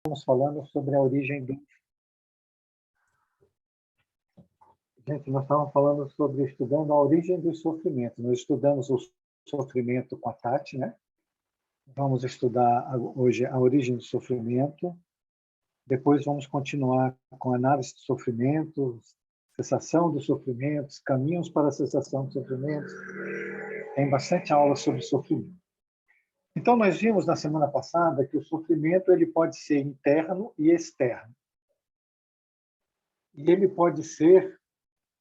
estamos falando sobre a origem do... Gente, nós estávamos falando sobre estudando a origem do sofrimento. Nós estudamos o sofrimento com a Tati, né? Vamos estudar hoje a origem do sofrimento. Depois vamos continuar com a análise do sofrimento, cessação dos sofrimentos, caminhos para a cessação dos sofrimentos. Tem bastante aula sobre sofrimento. Então, nós vimos na semana passada que o sofrimento ele pode ser interno e externo. E ele pode ser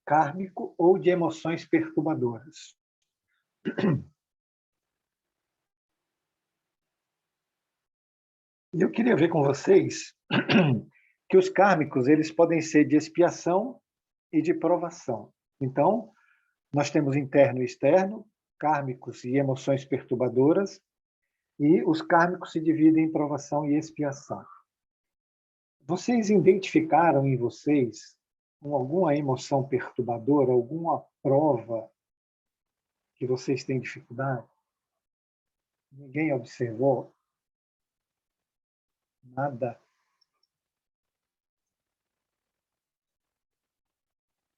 kármico ou de emoções perturbadoras. E eu queria ver com vocês que os kármicos eles podem ser de expiação e de provação. Então, nós temos interno e externo, kármicos e emoções perturbadoras, e os kármicos se dividem em provação e expiação. Vocês identificaram em vocês alguma emoção perturbadora, alguma prova que vocês têm dificuldade? Ninguém observou? Nada?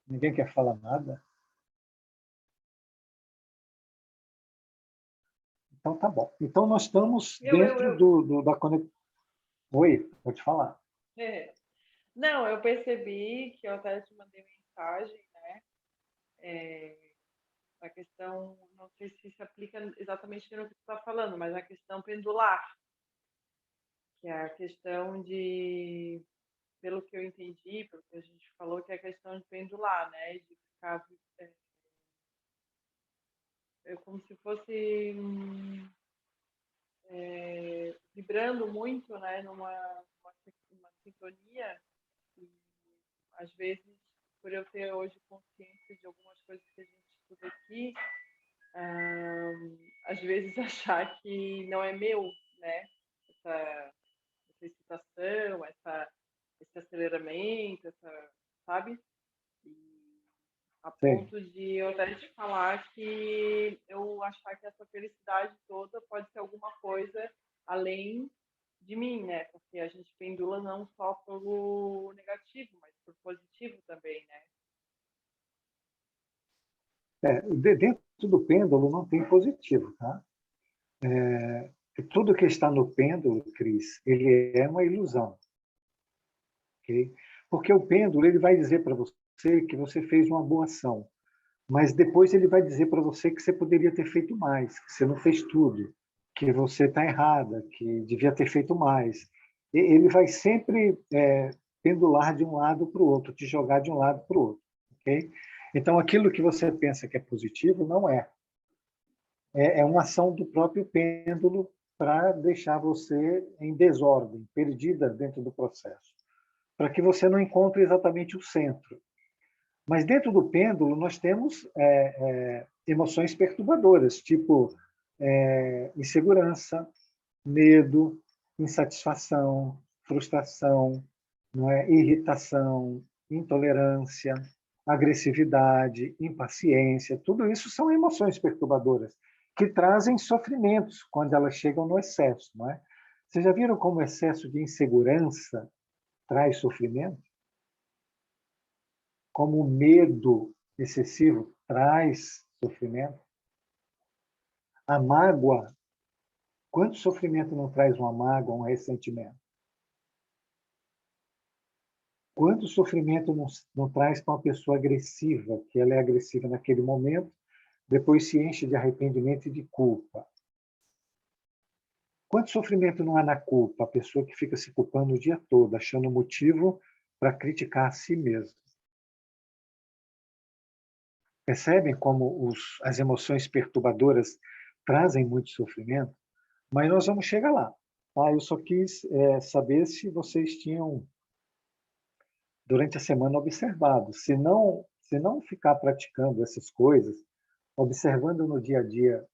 Ninguém quer falar nada? Então, tá bom. Então, nós estamos dentro da conexão. Oi, pode falar. Não, eu percebi que eu até te mandei mensagem, né? A questão, não sei se se aplica exatamente no que tu está falando, mas a questão pendular, que é a questão de, pelo que eu entendi, pelo que a gente falou, que é a questão de pendular, né? De ficar como se fosse vibrando muito, né? Numa sintonia. E, às vezes, por eu ter hoje consciência de algumas coisas que a gente estuda aqui, às vezes achar que não é meu, né? Essa excitação, esse aceleramento, sabe? E a ponto de eu até te falar que eu achar que essa felicidade toda pode ser alguma coisa além de mim, né? Porque a gente pendula não só pelo negativo, mas por positivo também, né? Dentro do pêndulo não tem positivo, tá? Tudo que está no pêndulo, Cris, ele é uma ilusão. Okay? Porque o pêndulo ele vai dizer para você que você fez uma boa ação, mas depois ele vai dizer para você que você poderia ter feito mais, que você não fez tudo, que você está errada, que devia ter feito mais. Ele vai sempre pendular de um lado para o outro, te jogar de um lado para o outro. Okay? Então, aquilo que você pensa que é positivo, não é. É uma ação do próprio pêndulo para deixar você em desordem, perdida dentro do processo, para que você não encontre exatamente o centro. Mas dentro do pêndulo nós temos emoções perturbadoras, tipo insegurança, medo, insatisfação, frustração, não é? Irritação, intolerância, agressividade, impaciência. Tudo isso são emoções perturbadoras que trazem sofrimentos quando elas chegam no excesso, não é? Vocês já viram como o excesso de insegurança traz sofrimento? Como o medo excessivo traz sofrimento? A mágoa, quanto sofrimento não traz uma mágoa, um ressentimento? Quanto sofrimento não traz para uma pessoa agressiva, que ela é agressiva naquele momento, depois se enche de arrependimento e de culpa? Quanto sofrimento não há na culpa? A pessoa que fica se culpando o dia todo, achando motivo para criticar a si mesma. Percebem como as emoções perturbadoras trazem muito sofrimento? Mas nós vamos chegar lá. Tá? Eu só quis saber se vocês tinham, durante a semana, observado. Se não ficar praticando essas coisas, observando no dia a dia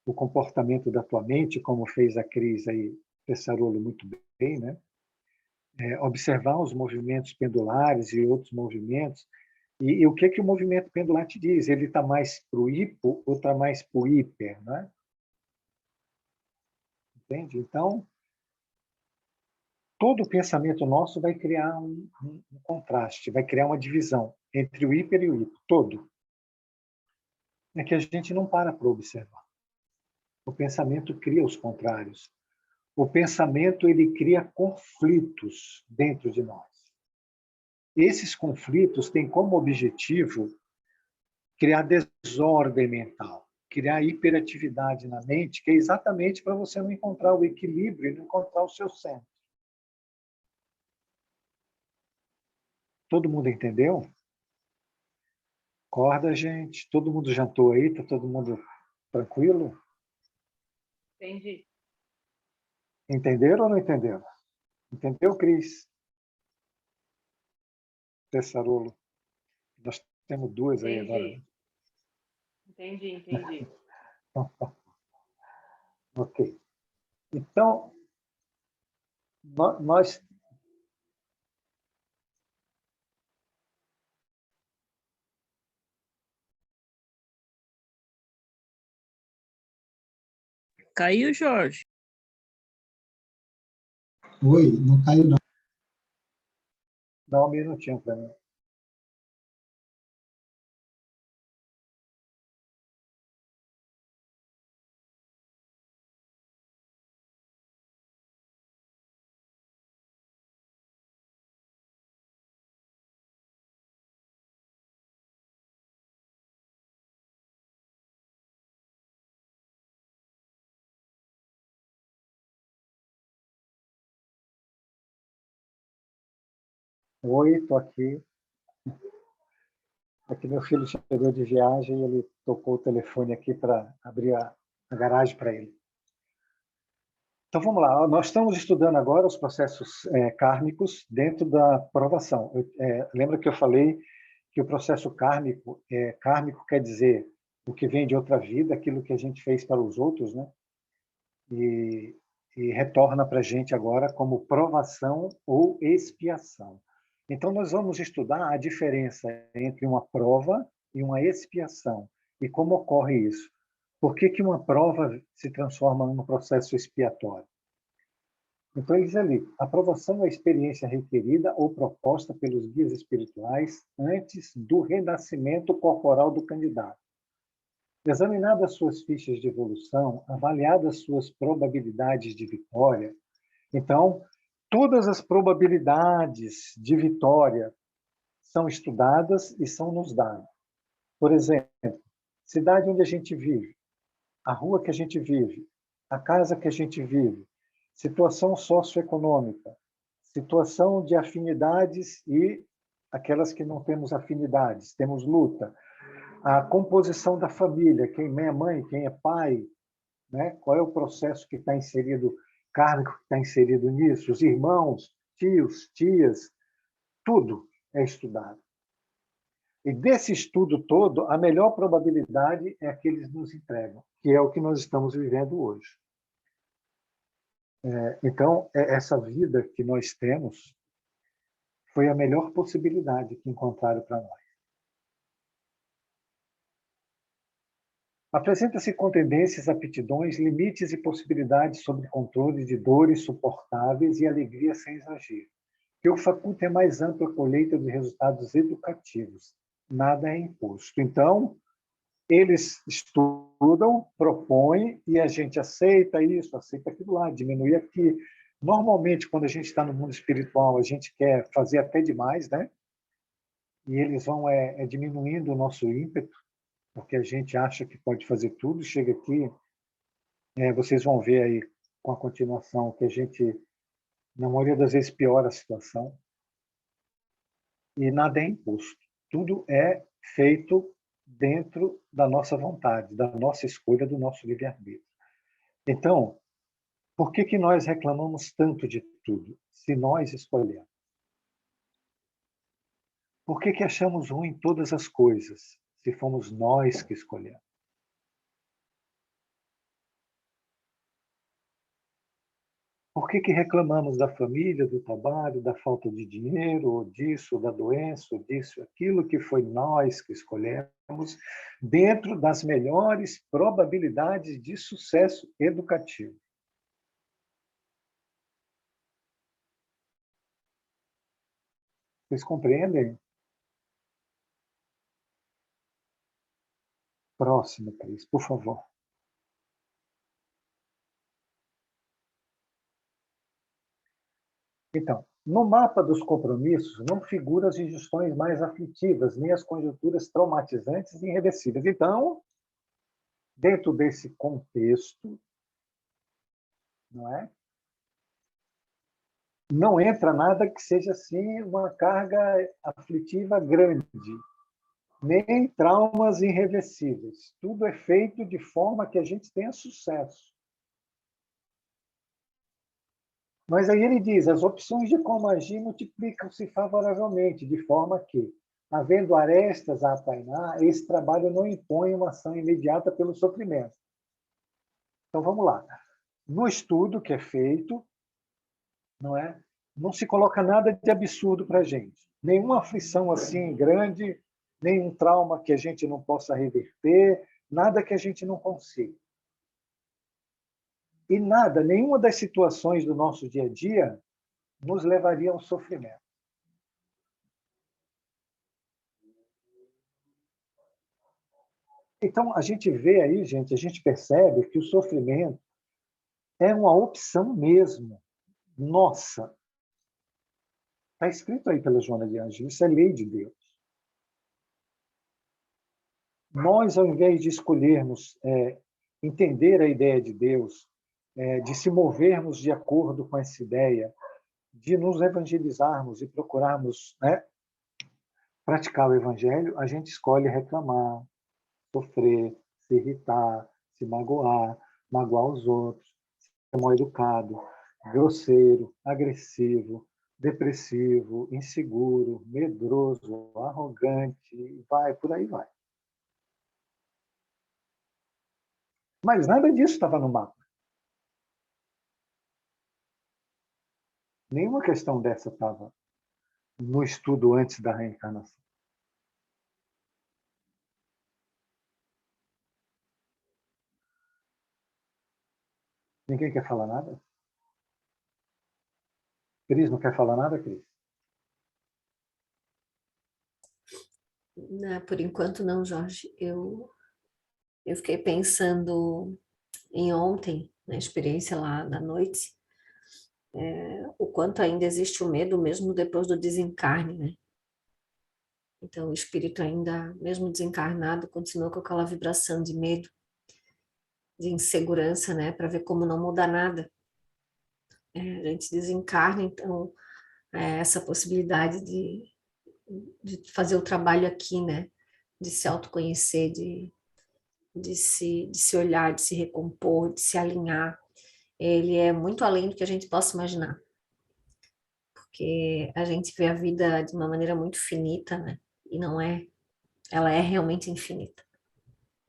o comportamento da tua mente, como fez a Cris aí, Pessarolo muito bem, né? Observar os movimentos pendulares e outros movimentos. E o que o movimento pendular te diz? Ele está mais para o hipo ou está mais para o hiper, né? Entende? Então, todo pensamento nosso vai criar um contraste, vai criar uma divisão entre o hiper e o hipo, todo. É que a gente não para observar. O pensamento cria os contrários. O pensamento ele cria conflitos dentro de nós. Esses conflitos têm como objetivo criar desordem mental, criar hiperatividade na mente, que é exatamente para você não encontrar o equilíbrio e não encontrar o seu centro. Todo mundo entendeu? Acorda, gente. Todo mundo jantou aí? Está todo mundo tranquilo? Entendi. Entenderam ou não entenderam? Entendeu, Cris? Tessarolo. Nós temos duas aí agora. Né? Entendi. Ok. Então, nós... Caiu, Jorge? Oi, não caiu não. Dá um minutinho para mim. Oi, estou aqui. Aqui meu filho chegou de viagem e ele tocou o telefone aqui para abrir a garagem para ele. Então vamos lá. Nós estamos estudando agora os processos kármicos dentro da provação. Lembra que eu falei que o processo kármico quer dizer o que vem de outra vida, aquilo que a gente fez para os outros, né? E retorna para a gente agora como provação ou expiação. Então, nós vamos estudar a diferença entre uma prova e uma expiação. E como ocorre isso? Por que uma prova se transforma num processo expiatório? Então, ele diz ali, a provação é a experiência requerida ou proposta pelos guias espirituais antes do renascimento corporal do candidato. Examinadas suas fichas de evolução, avaliadas suas probabilidades de vitória, então, todas as probabilidades de vitória são estudadas e são nos dadas. Por exemplo, cidade onde a gente vive, a rua que a gente vive, a casa que a gente vive, situação socioeconômica, situação de afinidades e aquelas que não temos afinidades, temos luta, a composição da família, quem é mãe, quem é pai, né? Qual é o processo que está inserido, kármico que está inserido nisso, os irmãos, tios, tias, tudo é estudado. E desse estudo todo, a melhor probabilidade é a que eles nos entregam, que é o que nós estamos vivendo hoje. Então, essa vida que nós temos foi a melhor possibilidade que encontraram para nós. Apresenta-se com tendências, aptidões, limites e possibilidades sobre controle de dores suportáveis e alegria sem exagero, que o faculta é mais ampla colheita de resultados educativos. Nada é imposto. Então, eles estudam, propõem, e a gente aceita isso, aceita aquilo lá, diminui aqui. Normalmente, quando a gente está no mundo espiritual, a gente quer fazer até demais, né? E eles vão diminuindo o nosso ímpeto, porque a gente acha que pode fazer tudo, chega aqui, vocês vão ver aí com a continuação que a gente, na maioria das vezes, piora a situação. E nada é imposto. Tudo é feito dentro da nossa vontade, da nossa escolha, do nosso livre-arbítrio. Então, por que nós reclamamos tanto de tudo, se nós escolhemos? Por que achamos ruim todas as coisas, se fomos nós que escolhemos? Por que reclamamos da família, do trabalho, da falta de dinheiro, ou disso, ou da doença, ou disso, aquilo que foi nós que escolhemos, dentro das melhores probabilidades de sucesso educativo? Vocês compreendem? Próximo, Cris, por favor. Então, no mapa dos compromissos não figuram as injustões mais aflitivas, nem as conjunturas traumatizantes e irreversíveis. Então, dentro desse contexto, não é? Não entra nada que seja assim uma carga aflitiva grande, nem traumas irreversíveis. Tudo é feito de forma que a gente tenha sucesso. Mas aí ele diz, as opções de como agir multiplicam-se favoravelmente, de forma que, havendo arestas a aplainar, esse trabalho não impõe uma ação imediata pelo sofrimento. Então, vamos lá. No estudo que é feito, não é? Não se coloca nada de absurdo para a gente. Nenhuma aflição assim grande, nenhum trauma que a gente não possa reverter, nada que a gente não consiga. E nada, nenhuma das situações do nosso dia a dia nos levaria ao sofrimento. Então, a gente vê aí, gente, a gente percebe que o sofrimento é uma opção mesmo. Nossa! Está escrito aí pela Joana de Ângeles, isso é lei de Deus. Nós, ao invés de escolhermos entender a ideia de Deus, de se movermos de acordo com essa ideia, de nos evangelizarmos e procurarmos praticar o evangelho, a gente escolhe reclamar, sofrer, se irritar, se magoar, magoar os outros, ser mal educado, grosseiro, agressivo, depressivo, inseguro, medroso, arrogante, vai, por aí vai. Mas nada disso estava no mapa. Nenhuma questão dessa estava no estudo antes da reencarnação. Ninguém quer falar nada? Cris, não quer falar nada, Cris? Não, por enquanto não, Jorge. Eu fiquei pensando em ontem, na experiência lá na noite, o quanto ainda existe o medo mesmo depois do desencarne, né? Então, o espírito ainda, mesmo desencarnado, continua com aquela vibração de medo, de insegurança, né? Para ver como não muda nada. A gente desencarna, então, essa possibilidade de fazer o trabalho aqui, né? De se autoconhecer, de se olhar, de se recompor, de se alinhar. Ele é muito além do que a gente possa imaginar. Porque a gente vê a vida de uma maneira muito finita, né? E não é, ela é realmente infinita.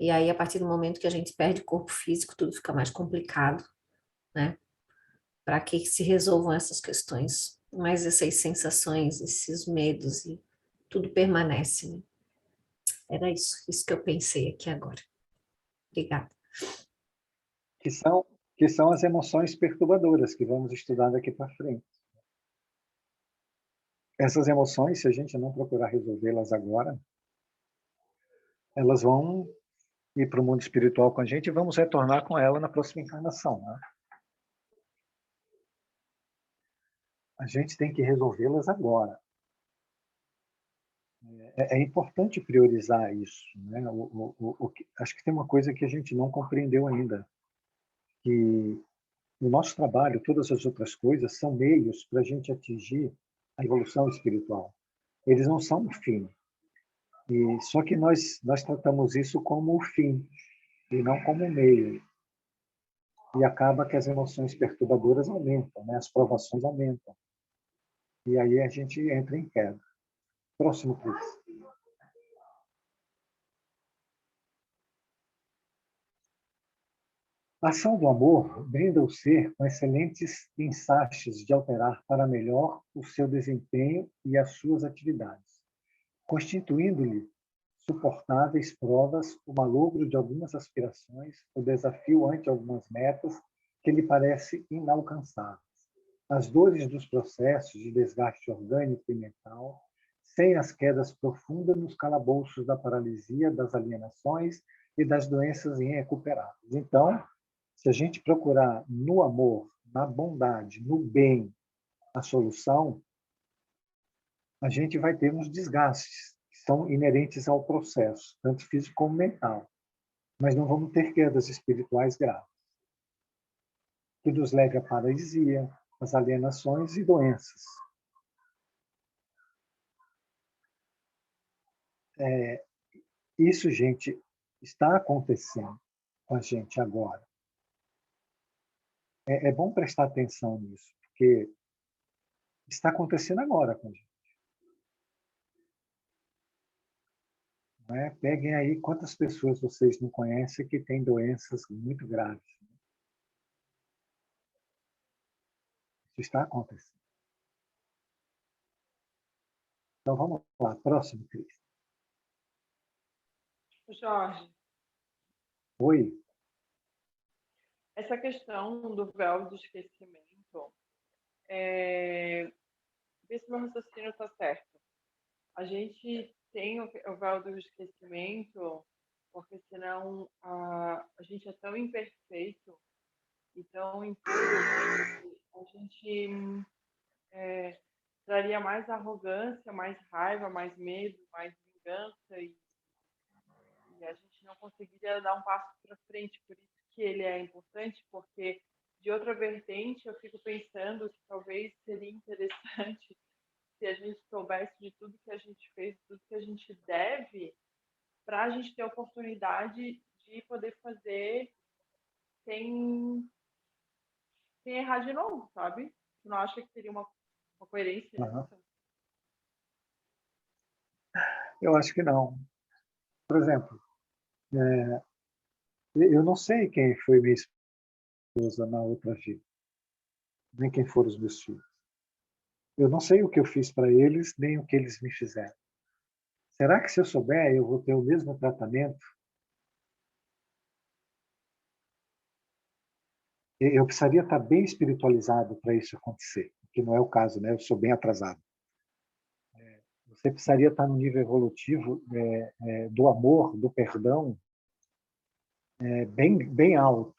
E aí, a partir do momento que a gente perde o corpo físico, tudo fica mais complicado, né? Para que se resolvam essas questões. Mas essas sensações, esses medos, e tudo permanece, né? Era isso que eu pensei aqui agora. Obrigada. Que são as emoções perturbadoras que vamos estudar daqui para frente. Essas emoções, se a gente não procurar resolvê-las agora, elas vão ir para o mundo espiritual com a gente e vamos retornar com ela na próxima encarnação. Né? A gente tem que resolvê-las agora. É importante priorizar isso. Né? Acho que tem uma coisa que a gente não compreendeu ainda, que o nosso trabalho, todas as outras coisas, são meios para a gente atingir a evolução espiritual. Eles não são o fim. E só que nós tratamos isso como o fim e não como o meio. E acaba que as emoções perturbadoras aumentam, né? As provações aumentam. E aí a gente entra em queda. Próximo, Cris. A ação do amor brinda o ser com excelentes ensaches de alterar para melhor o seu desempenho e as suas atividades, constituindo-lhe suportáveis provas o malogro de algumas aspirações, o desafio ante algumas metas que lhe parece inalcançáveis. As dores dos processos de desgaste orgânico e mental, sem as quedas profundas nos calabouços da paralisia, das alienações e das doenças irrecuperáveis. Então, se a gente procurar no amor, na bondade, no bem, a solução, a gente vai ter uns desgastes que são inerentes ao processo, tanto físico como mental. Mas não vamos ter quedas espirituais graves, que nos leve à paralisia, às alienações e doenças. Isso, gente, está acontecendo com a gente agora. É bom prestar atenção nisso, porque está acontecendo agora com a gente. Não é? Peguem aí quantas pessoas vocês não conhecem que têm doenças muito graves. Isso está acontecendo. Então, vamos lá. Próximo, Cris. Jorge, Oi. essa questão do véu do esquecimento, vê se meu raciocínio está certo. A gente tem o véu do esquecimento porque senão a gente é tão imperfeito e tão impuro que a gente traria mais arrogância, mais raiva, mais medo, mais vingança e a gente não conseguiria dar um passo para frente. Por isso que ele é importante, porque de outra vertente eu fico pensando que talvez seria interessante se a gente soubesse de tudo que a gente fez, tudo que a gente deve, para a gente ter a oportunidade de poder fazer sem errar de novo, sabe? Você não acha que teria uma coerência Uhum. nisso? Eu acho que não. Por exemplo, eu não sei quem foi minha esposa na outra vida, nem quem foram os meus filhos. Eu não sei o que eu fiz para eles, nem o que eles me fizeram. Será que se eu souber, eu vou ter o mesmo tratamento? Eu precisaria estar bem espiritualizado para isso acontecer, que não é o caso, né? Eu sou bem atrasado. Você precisaria estar no nível evolutivo do amor, do perdão, bem alto.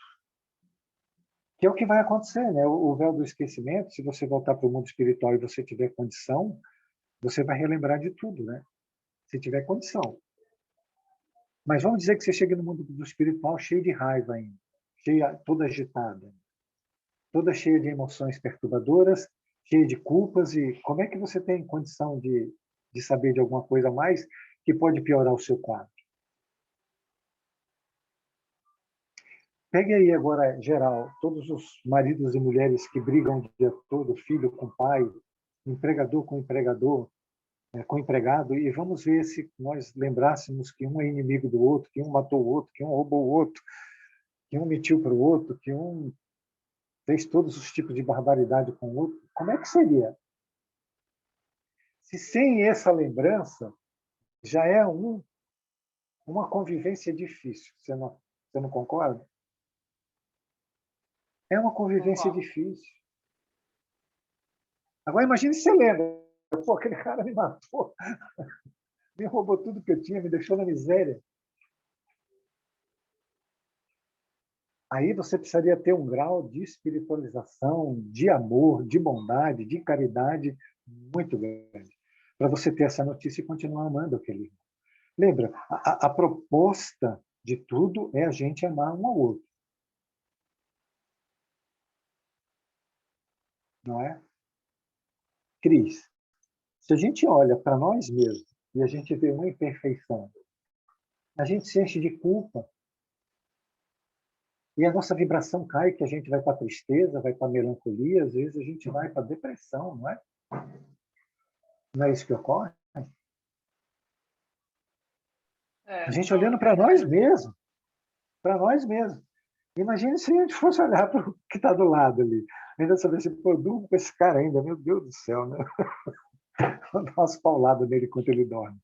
Que é o que vai acontecer, né? O véu do esquecimento, se você voltar para o mundo espiritual e você tiver condição, você vai relembrar de tudo, né? Se tiver condição. Mas vamos dizer que você chega no mundo do espiritual cheio de raiva ainda, toda agitada, toda cheia de emoções perturbadoras, cheia de culpas, e como é que você tem condição de saber de alguma coisa a mais que pode piorar o seu quadro? Pegue aí agora, geral, todos os maridos e mulheres que brigam o dia todo, filho com pai, empregador com empregador, com empregado, e vamos ver se nós lembrássemos que um é inimigo do outro, que um matou o outro, que um roubou o outro, que um mentiu para o outro, que um fez todos os tipos de barbaridade com o outro. Como é que seria? Se sem essa lembrança já é uma convivência difícil. Você não concorda? É uma convivência Concordo. difícil. Agora imagine se você lembra. Pô, aquele cara me matou, me roubou tudo que eu tinha, me deixou na miséria. Aí você precisaria ter um grau de espiritualização, de amor, de bondade, de caridade muito grande, para você ter essa notícia e continuar amando aquele irmão. Lembra, a proposta de tudo é a gente amar um ao outro. Não é? Cris, se a gente olha para nós mesmos e a gente vê uma imperfeição, a gente se enche de culpa e a nossa vibração cai, que a gente vai para a tristeza, vai para a melancolia, às vezes a gente vai para a depressão, não é? Não é isso que ocorre? A gente olhando para nós mesmos, para nós mesmos. Imagine se a gente fosse olhar para o que está do lado ali. Ainda saber se eu durmo com esse cara ainda, meu Deus do céu, né? Vou dar umas pauladas nele enquanto ele dorme.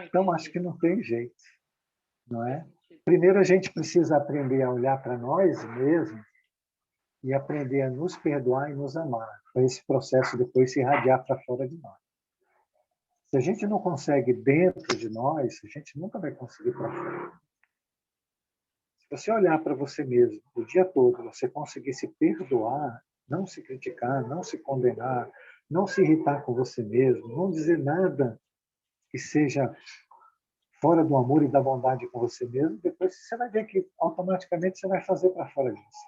Então acho que não tem jeito, não é? Faz sentido. Primeiro a gente precisa aprender a olhar para nós mesmos, e aprender a nos perdoar e nos amar, para esse processo depois se irradiar para fora de nós. Se a gente não consegue dentro de nós, a gente nunca vai conseguir para fora. Se você olhar para você mesmo o dia todo, você conseguir se perdoar, não se criticar, não se condenar, não se irritar com você mesmo, não dizer nada que seja fora do amor e da bondade com você mesmo, depois você vai ver que automaticamente você vai fazer para fora disso.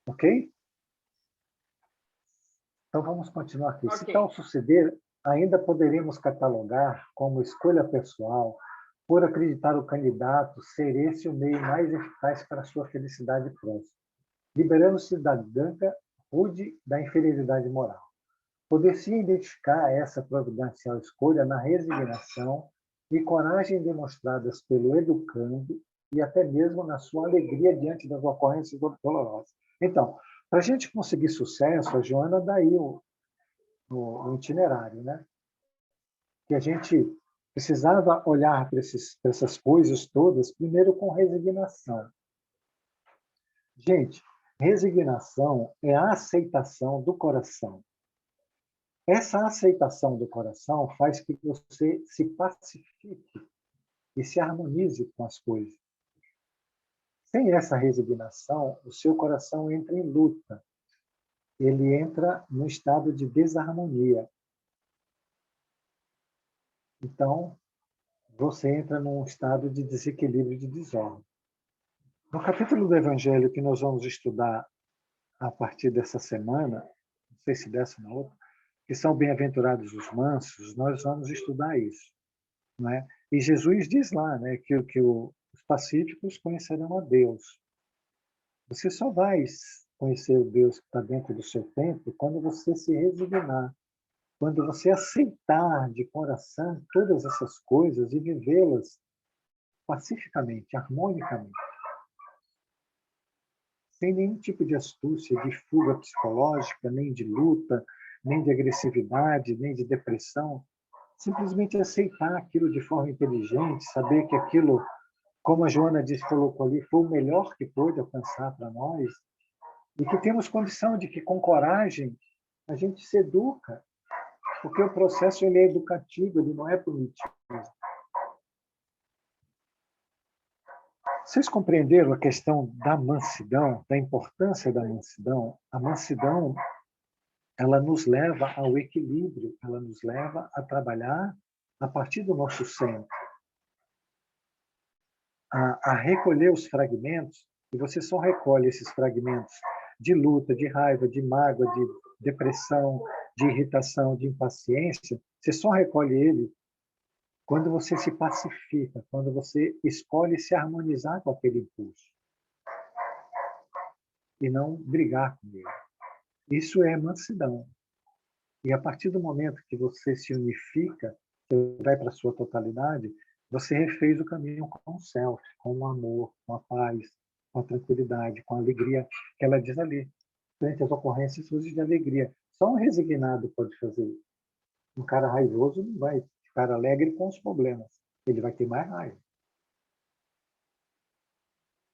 Ok? Então vamos continuar aqui. Se Ok. tal suceder, ainda poderemos catalogar como escolha pessoal, por acreditar o candidato ser esse o meio mais eficaz para a sua felicidade próxima, liberando-se da ganga rude da inferioridade moral. Poder-se identificar essa providencial escolha na resignação e coragem demonstradas pelo educando e até mesmo na sua alegria diante das ocorrências dolorosas. Então, para a gente conseguir sucesso, a Joana dá aí no itinerário, né? Que a gente precisava olhar para essas coisas todas, primeiro com resignação. Gente, resignação é a aceitação do coração. Essa aceitação do coração faz que você se pacifique e se harmonize com as coisas. Sem essa resignação, o seu coração entra em luta. Ele entra no estado de desarmonia. Então, você entra num estado de desequilíbrio, de desordem. No capítulo do Evangelho que nós vamos estudar a partir dessa semana, não sei se dessa ou na outra, que são bem-aventurados os mansos, nós vamos estudar isso. Não é? E Jesus diz lá, né, que os pacíficos conhecerão a Deus. Você só vai conhecer o Deus que está dentro do seu tempo quando você se resignar, quando você aceitar de coração todas essas coisas e vivê-las pacificamente, harmonicamente, sem nenhum tipo de astúcia, de fuga psicológica, nem de luta, nem de agressividade, nem de depressão. Simplesmente aceitar aquilo de forma inteligente, saber que aquilo, como a Joana disse, colocou ali, foi o melhor que pôde alcançar para nós, e que temos condição de que, com coragem, a gente se educa, porque o processo ele é educativo, ele não é punitivo. Vocês compreenderam a questão da mansidão, da importância da mansidão? A mansidão, ela nos leva ao equilíbrio, ela nos leva a trabalhar a partir do nosso centro, a recolher os fragmentos, e você só recolhe esses fragmentos de luta, de raiva, de mágoa, de depressão, de irritação, de impaciência, você só recolhe ele quando você se pacifica, quando você escolhe se harmonizar com aquele impulso e não brigar com ele. Isso é mansidão. E a partir do momento que você se unifica, você vai para a sua totalidade, você refez o caminho com o self, com o amor, com a paz, com a tranquilidade, com a alegria que ela diz ali. Frente às ocorrências, surge de alegria. Só um resignado pode fazer isso. Um cara raivoso não vai ficar alegre com os problemas. Ele vai ter mais raiva.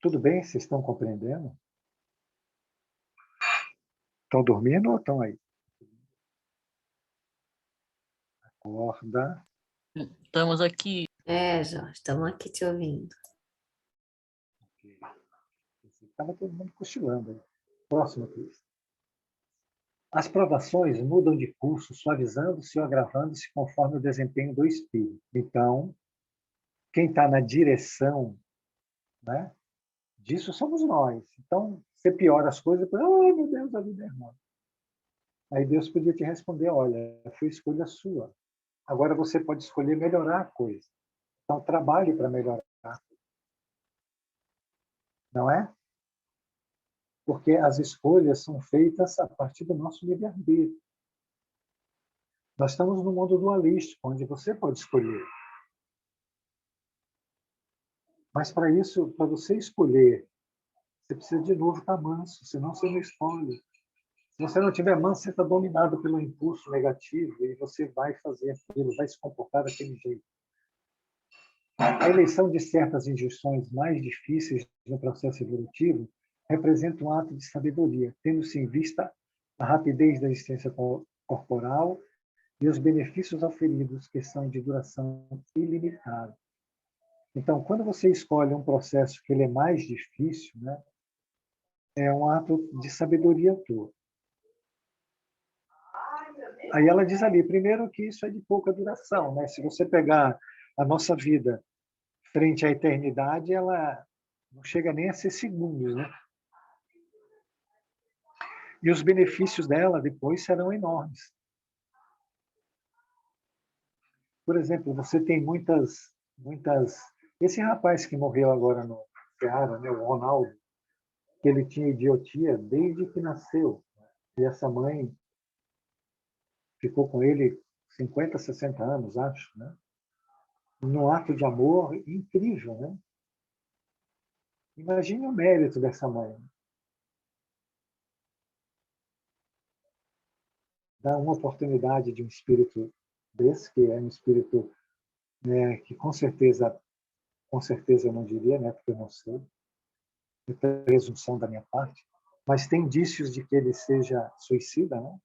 Tudo bem? Vocês estão compreendendo? Estão dormindo ou estão aí? Acorda. Estamos aqui. Jorge, estamos aqui te ouvindo. Estava todo mundo cochilando aí. Próximo, Cris. As provações mudam de curso, suavizando-se ou agravando-se conforme o desempenho do espírito. Então, quem está na direção, né, disso somos nós. Então, você piora as coisas, oh, meu Deus, a vida é ruim. Aí Deus podia te responder, olha, foi escolha sua. Agora você pode escolher melhorar a coisa. Então, trabalhe para melhorar. Não é? Porque as escolhas são feitas a partir do nosso livre-arbítrio. Nós estamos no mundo dualístico, onde você pode escolher. Mas para isso, para você escolher, você precisa de novo estar manso, senão você não escolhe. Se você não tiver manso, você está dominado pelo impulso negativo e você vai fazer aquilo, vai se comportar daquele jeito. A eleição de certas injunções mais difíceis no processo evolutivo representa um ato de sabedoria, tendo-se em vista a rapidez da existência corporal e os benefícios oferidos, que são de duração ilimitada. Então, quando você escolhe um processo que ele é mais difícil, né, é um ato de sabedoria tua. Aí ela diz ali, primeiro, que isso é de pouca duração, né? Se você pegar a nossa vida frente à eternidade, ela não chega nem a ser segundos, né? E os benefícios dela depois serão enormes. Por exemplo, você tem muitas... Esse rapaz que morreu agora no Ceará, né, o Ronaldo, que ele tinha idiotia desde que nasceu. E essa mãe ficou com ele 50, 60 anos, acho, né? Num ato de amor incrível, né? Imagine o mérito dessa mãe. Dar uma oportunidade de um espírito desse, que é um espírito, né, que com certeza eu não diria, né, porque eu não sei, é presunção da minha parte, mas tem indícios de que ele seja suicida, né?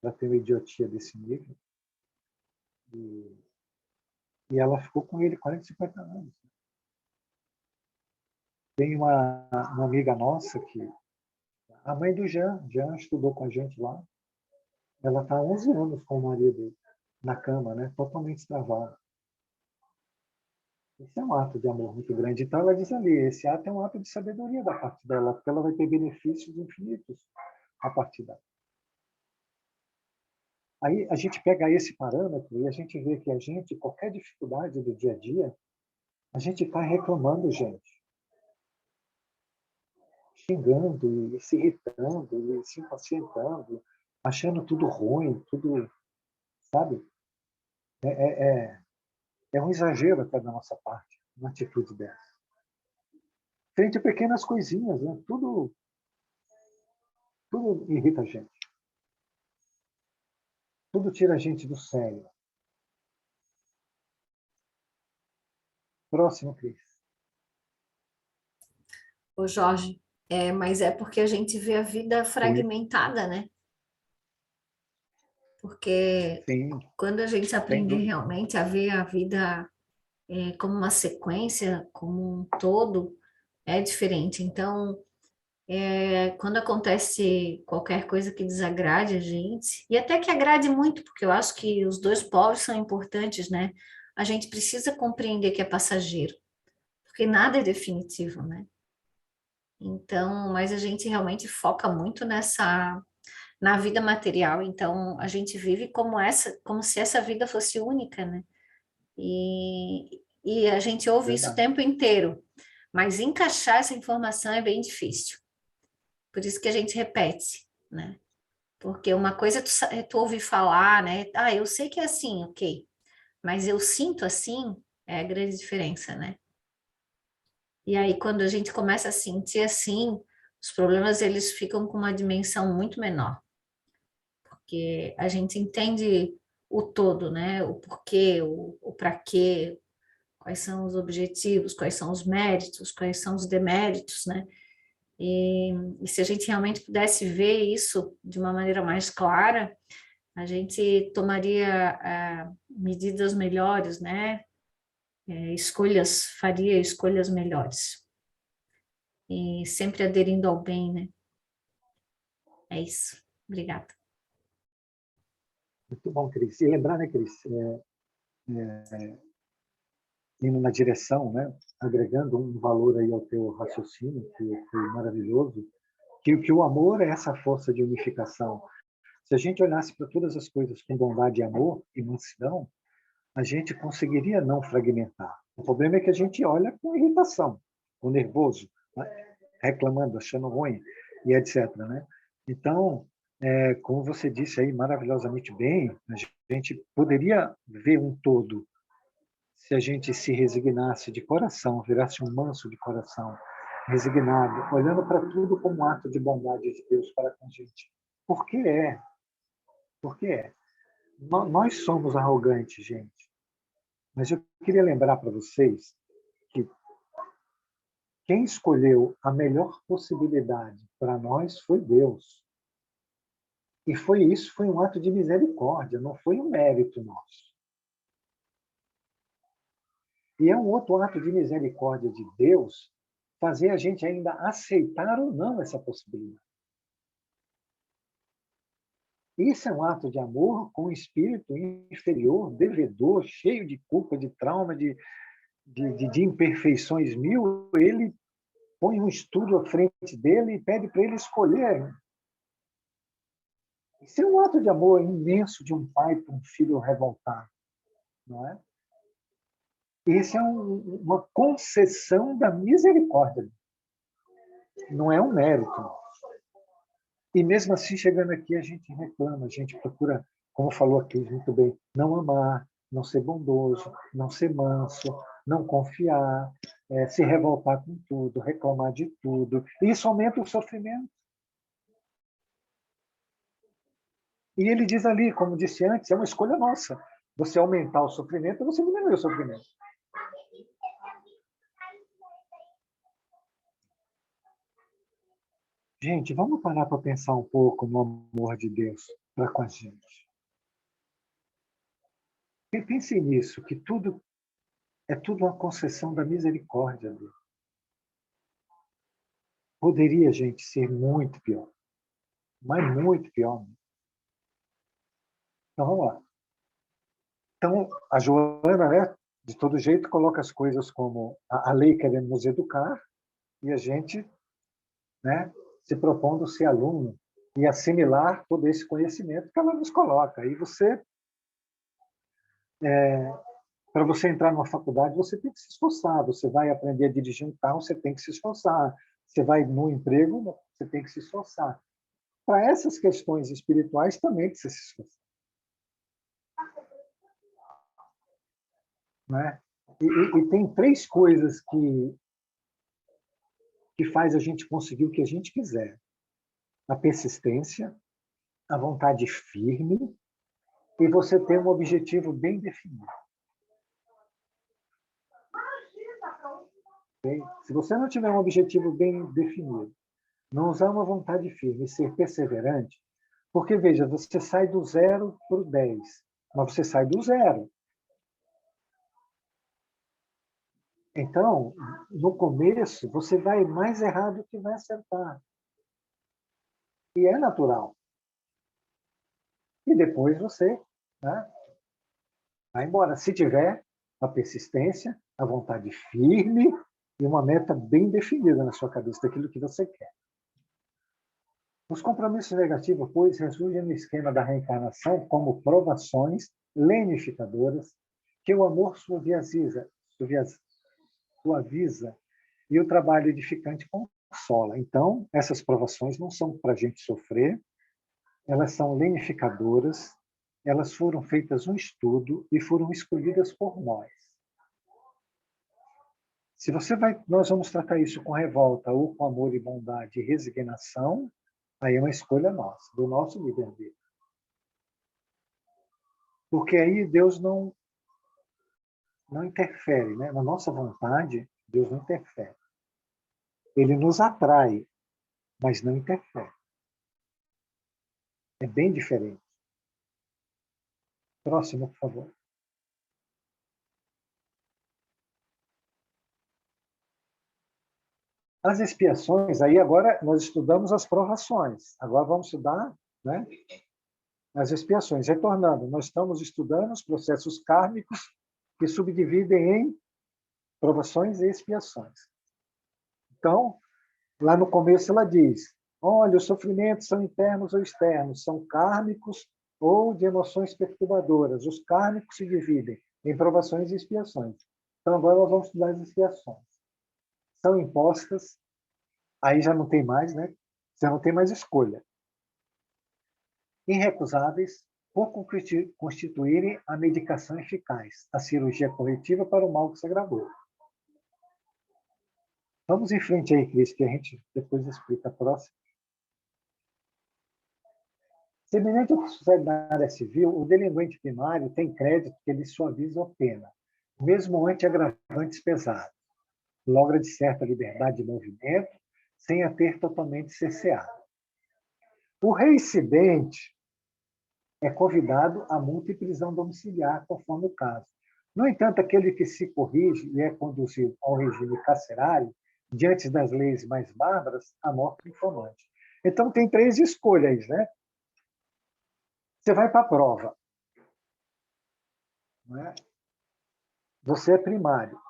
Já tem uma idiotia desse nível. E ela ficou com ele 40, 50 anos. Tem uma amiga nossa que... A mãe do Jean estudou com a gente lá. Ela está há 11 anos com o marido na cama, né? Totalmente travada. Esse é um ato de amor muito grande. Então, ela diz ali, esse ato é um ato de sabedoria da parte dela, porque ela vai ter benefícios infinitos a partir dela. Aí a gente pega esse parâmetro e a gente vê que a gente, qualquer dificuldade do dia a dia, a gente está reclamando, gente. Xingando, e se irritando, e se impacientando, achando tudo ruim, tudo, sabe? É um exagero até da nossa parte, uma atitude dessa. Frente a pequenas coisinhas, né? Tudo irrita a gente. Tudo tira a gente do sério. Próximo, Cris. Ô Jorge, mas é porque a gente vê a vida fragmentada, né? Porque Sim, quando a gente sem aprender dúvida. realmente a ver a vida como uma sequência, como um todo, é diferente. Então, quando acontece qualquer coisa que desagrade a gente, e até que agrade muito, porque eu acho que os dois polos são importantes, né? A gente precisa compreender que é passageiro, porque nada é definitivo, né? Então, mas a gente realmente foca muito na vida material, então a gente vive como se essa vida fosse única, né? E a gente ouve isso o Verdade. tempo inteiro, mas encaixar essa informação é bem difícil. Por isso que a gente repete, né? Porque uma coisa é tu ouvir falar, né? Ah, eu sei que é assim, ok. Mas eu sinto assim, é a grande diferença, né? E aí, quando a gente começa a sentir assim, os problemas eles ficam com uma dimensão muito menor. Porque a gente entende o todo, né? O porquê, o para quê, quais são os objetivos, quais são os méritos, quais são os deméritos, né? E se a gente realmente pudesse ver isso de uma maneira mais clara, a gente tomaria medidas melhores, né? Faria escolhas melhores. E sempre aderindo ao bem, né? É isso. Obrigada. Muito bom, Cris. E lembrar, né, Cris, indo na direção, né, agregando um valor aí ao teu raciocínio, que foi maravilhoso, que o amor é essa força de unificação. Se a gente olhasse para todas as coisas com bondade e amor e mansidão, a gente conseguiria não fragmentar. O problema é que a gente olha com irritação, com nervoso, né, reclamando, achando ruim, e etc. Né? Então, como você disse aí maravilhosamente bem, a gente poderia ver um todo se a gente se resignasse de coração, virasse um manso de coração, resignado, olhando para tudo como um ato de bondade de Deus para com a gente. Por que é? Por que é? Nós somos arrogantes, gente. Mas eu queria lembrar para vocês quem escolheu a melhor possibilidade para nós foi Deus. E foi um ato de misericórdia, não foi um mérito nosso. E é um outro ato de misericórdia de Deus fazer a gente ainda aceitar ou não essa possibilidade. Isso é um ato de amor com um espírito inferior, devedor, cheio de culpa, de trauma, de imperfeições mil. Ele põe um estudo à frente dele e pede para ele escolher. Isso é um ato de amor imenso de um pai para um filho revoltado, não é? Isso é uma concessão da misericórdia, não é um mérito. E mesmo assim, chegando aqui, a gente reclama, a gente procura, como falou aqui muito bem, não amar, não ser bondoso, não ser manso, não confiar, se revoltar com tudo, reclamar de tudo. E isso aumenta o sofrimento. E ele diz ali, como disse antes, é uma escolha nossa. Você aumentar o sofrimento, você diminui o sofrimento. Gente, vamos parar para pensar um pouco no amor de Deus para com a gente. Pense nisso, que tudo é tudo uma concessão da misericórdia dele. Poderia, gente, ser muito pior. Mas muito pior. Então, vamos lá. Então, a Joana, né, de todo jeito, coloca as coisas como a lei querendo nos educar e a gente, né, se propondo ser aluno e assimilar todo esse conhecimento que ela nos coloca. E você, para você entrar numa faculdade, você tem que se esforçar. Você vai aprender a dirigir um carro, você tem que se esforçar. Você vai no emprego, você tem que se esforçar. Para essas questões espirituais também precisa se esforçar. Né? E tem três coisas que faz a gente conseguir o que a gente quiser. A persistência, a vontade firme e você ter um objetivo bem definido. Okay? Se você não tiver um objetivo bem definido, não usar uma vontade firme e ser perseverante, porque, veja, você sai do 0 para o 10, mas você sai do 0. Então, no começo, você vai mais errado que vai acertar. E é natural. E depois você, né, vai embora. Se tiver a persistência, a vontade firme e uma meta bem definida na sua cabeça daquilo que você quer. Os compromissos negativos, pois, ressurgem no esquema da reencarnação como provações lenificadoras que o amor suaviza e o trabalho edificante consola. Então, essas provações não são para a gente sofrer, elas são lenificadoras, elas foram feitas um estudo e foram escolhidas por nós. Se nós vamos tratar isso com revolta ou com amor e bondade e resignação, aí é uma escolha nossa, do nosso livre-arbítrio. Porque aí Deus não interfere, né? Na nossa vontade, Deus não interfere. Ele nos atrai, mas não interfere. É bem diferente. Próximo, por favor. As expiações, aí agora nós estudamos as provações. Agora vamos estudar, né, as expiações. Retornando, nós estamos estudando os processos kármicos que subdividem em provações e expiações. Então, lá no começo ela diz, olha, os sofrimentos são internos ou externos, são kármicos ou de emoções perturbadoras. Os kármicos se dividem em provações e expiações. Então, agora nós vamos estudar as expiações. São impostas, aí já não tem mais, né? Já não tem mais escolha. Irrecusáveis por constituírem a medicação eficaz, a cirurgia corretiva para o mal que se agravou. Vamos em frente aí, Cris, que a gente depois explica a próxima. Semelhante ao que sucede na área civil, o delinquente primário tem crédito que ele suaviza a pena, mesmo ante agravantes pesados. logra de certa liberdade de movimento, sem a ter totalmente cerceado. O reincidente é convidado a multa e prisão domiciliar, conforme o caso. No entanto, aquele que se corrige e é conduzido ao regime carcerário, diante das leis mais bárbaras, a morte infamante. Então, tem 3 escolhas, né? Você vai para a prova. Não é? Você é primário.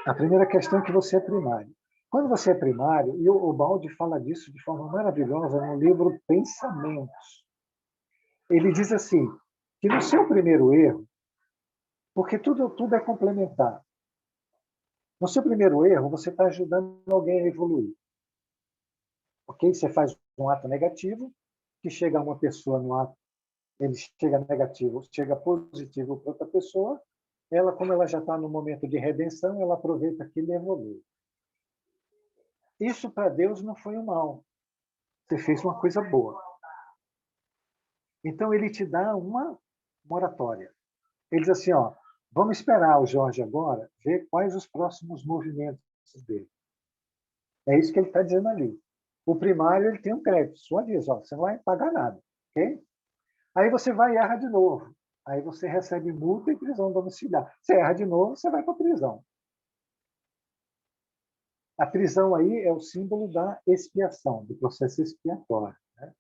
A primeira questão é que você é primário. Quando você é primário, e o Baldi fala disso de forma maravilhosa no livro Pensamentos, ele diz assim, que no seu primeiro erro, porque tudo é complementar, no seu primeiro erro, você está ajudando alguém a evoluir. Ok? Você faz um ato negativo, que chega a uma pessoa no ato, ele chega negativo, chega positivo para outra pessoa, ela, como ela já está no momento de redenção, ela aproveita aquilo e evolui. Isso para Deus não foi um mal. Você fez uma coisa boa. Então ele te dá uma moratória. Ele diz assim, ó, vamos esperar o Jorge agora, ver quais os próximos movimentos dele. É isso que ele está dizendo ali. O primário ele tem um crédito, só diz, ó, você não vai pagar nada, ok? Aí você vai e erra de novo. Aí você recebe multa e prisão domiciliar. Você erra de novo, você vai para a prisão. A prisão aí é o símbolo da expiação, do processo expiatório. Né?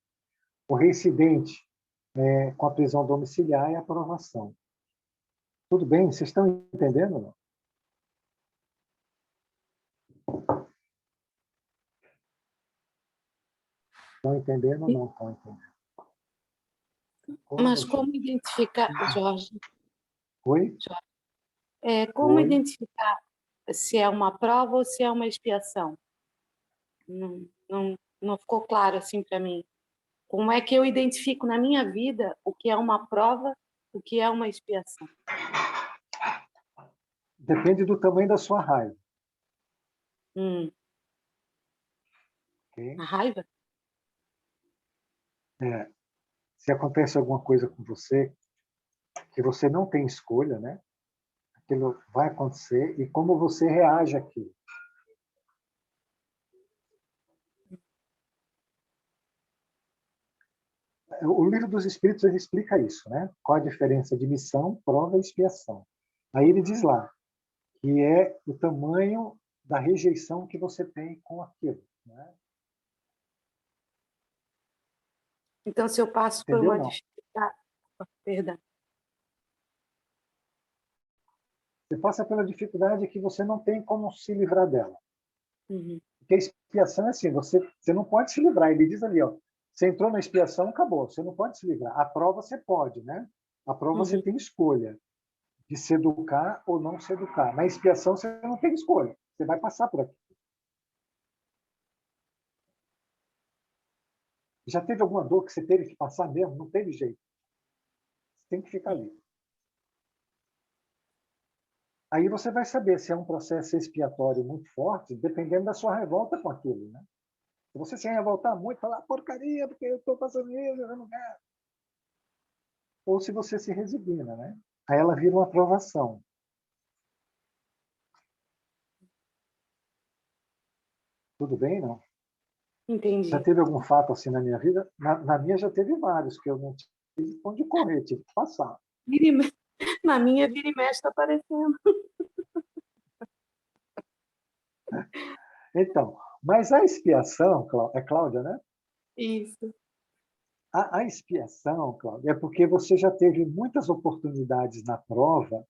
O reincidente com a prisão domiciliar é a aprovação. Tudo bem? Vocês estão entendendo? Não? Estão entendendo ou não estão entendendo? Mas como identificar, Jorge, Oi? como Oi? identificar se é uma prova ou se é uma expiação? Não ficou claro assim para mim. Como é que eu identifico na minha vida o que é uma prova, o que é uma expiação? Depende do tamanho da sua raiva. Okay? A raiva? Se acontece alguma coisa com você que você não tem escolha, né? Aquilo vai acontecer e como você reage àquilo. O Livro dos Espíritos ele explica isso, né? Qual a diferença de missão, prova e expiação. Aí ele diz lá que é o tamanho da rejeição que você tem com aquilo. Né? Então, se eu passo por Entendeu? uma Não. dificuldade... Perdão. Você passa pela dificuldade que você não tem como se livrar dela. Uhum. Porque a expiação é assim, você não pode se livrar. Ele diz ali, ó, você entrou na expiação, acabou. Você não pode se livrar. A prova você pode, né? A prova você tem escolha de se educar ou não se educar. Na expiação você não tem escolha. Você vai passar por aqui. Já teve alguma dor que você teve que passar mesmo? Não teve jeito. Você tem que ficar ali. Aí você vai saber se é um processo expiatório muito forte, dependendo da sua revolta com aquilo. Né? Se você se revoltar muito, falar porcaria, porque eu estou passando isso, eu não quero. Ou se você se resigna. Né? Aí ela vira uma aprovação. Tudo bem, não? Entendi. Já teve algum fato assim na minha vida? Na minha já teve vários, que eu não tive onde correr, tive que passar. Na minha, vira e mexe está aparecendo. Então, mas a expiação, é Cláudia, né? Isso. A expiação, Cláudia, é porque você já teve muitas oportunidades na prova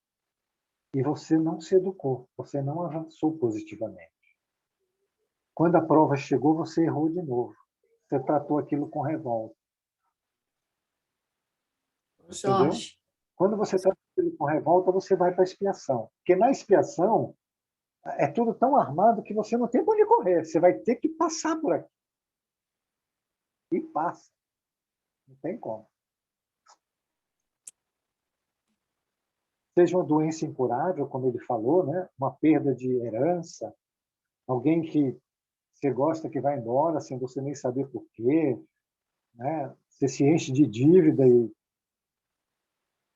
e você não se educou, você não avançou positivamente. Quando a prova chegou, você errou de novo. Você tratou aquilo com revolta. Entendeu? Jorge, Quando você trata aquilo com revolta, você vai para a expiação. Porque na expiação, é tudo tão armado que você não tem para onde correr. Você vai ter que passar por aqui. E passa. Não tem como. Seja uma doença incurável, como ele falou, né? Uma perda de herança, alguém que você gosta que vai embora sem você nem saber por quê, né? Você se enche de dívida e,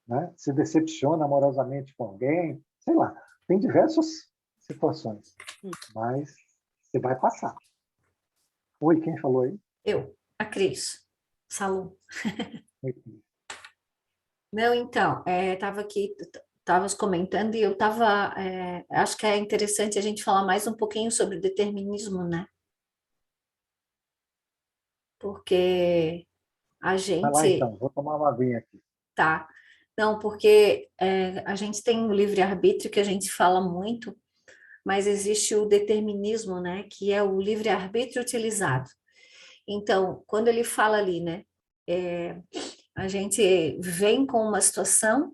né, se decepciona amorosamente com alguém, sei lá. Tem diversas situações, mas você vai passar. Oi, quem falou aí? Eu, a Cris, Salom. Oi, Cris. Não, então, estava aqui, estavas comentando e eu estava, acho que é interessante a gente falar mais um pouquinho sobre determinismo, né? Porque a Vai lá gente, então, vou tomar uma aguinha aqui. tá, não, porque a gente tem o livre-arbítrio que a gente fala muito, mas existe o determinismo, né? Que é o livre-arbítrio utilizado. Então, quando ele fala ali, né? A gente vem com uma situação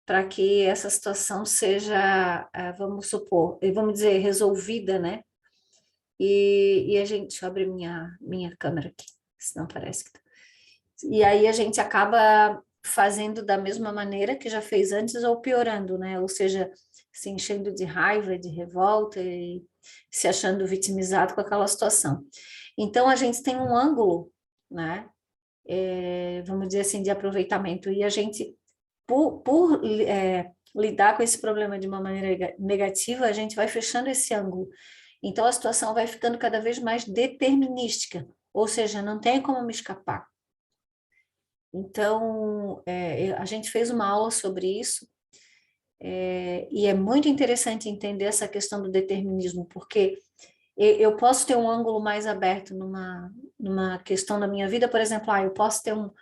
para que essa situação seja, vamos supor, vamos dizer, resolvida, né? E a gente, deixa eu abrir minha câmera aqui, senão parece que... E aí a gente acaba fazendo da mesma maneira que já fez antes ou piorando, né? Ou seja, se enchendo de raiva, de revolta e se achando vitimizado com aquela situação. Então a gente tem um ângulo, né? Vamos dizer assim, de aproveitamento. E a gente, por lidar com esse problema de uma maneira negativa, a gente vai fechando esse ângulo. Então, a situação vai ficando cada vez mais determinística, ou seja, não tem como me escapar. Então, a gente fez uma aula sobre isso, e é muito interessante entender essa questão do determinismo, porque eu posso ter um ângulo mais aberto numa questão da minha vida, por exemplo, eu posso ter um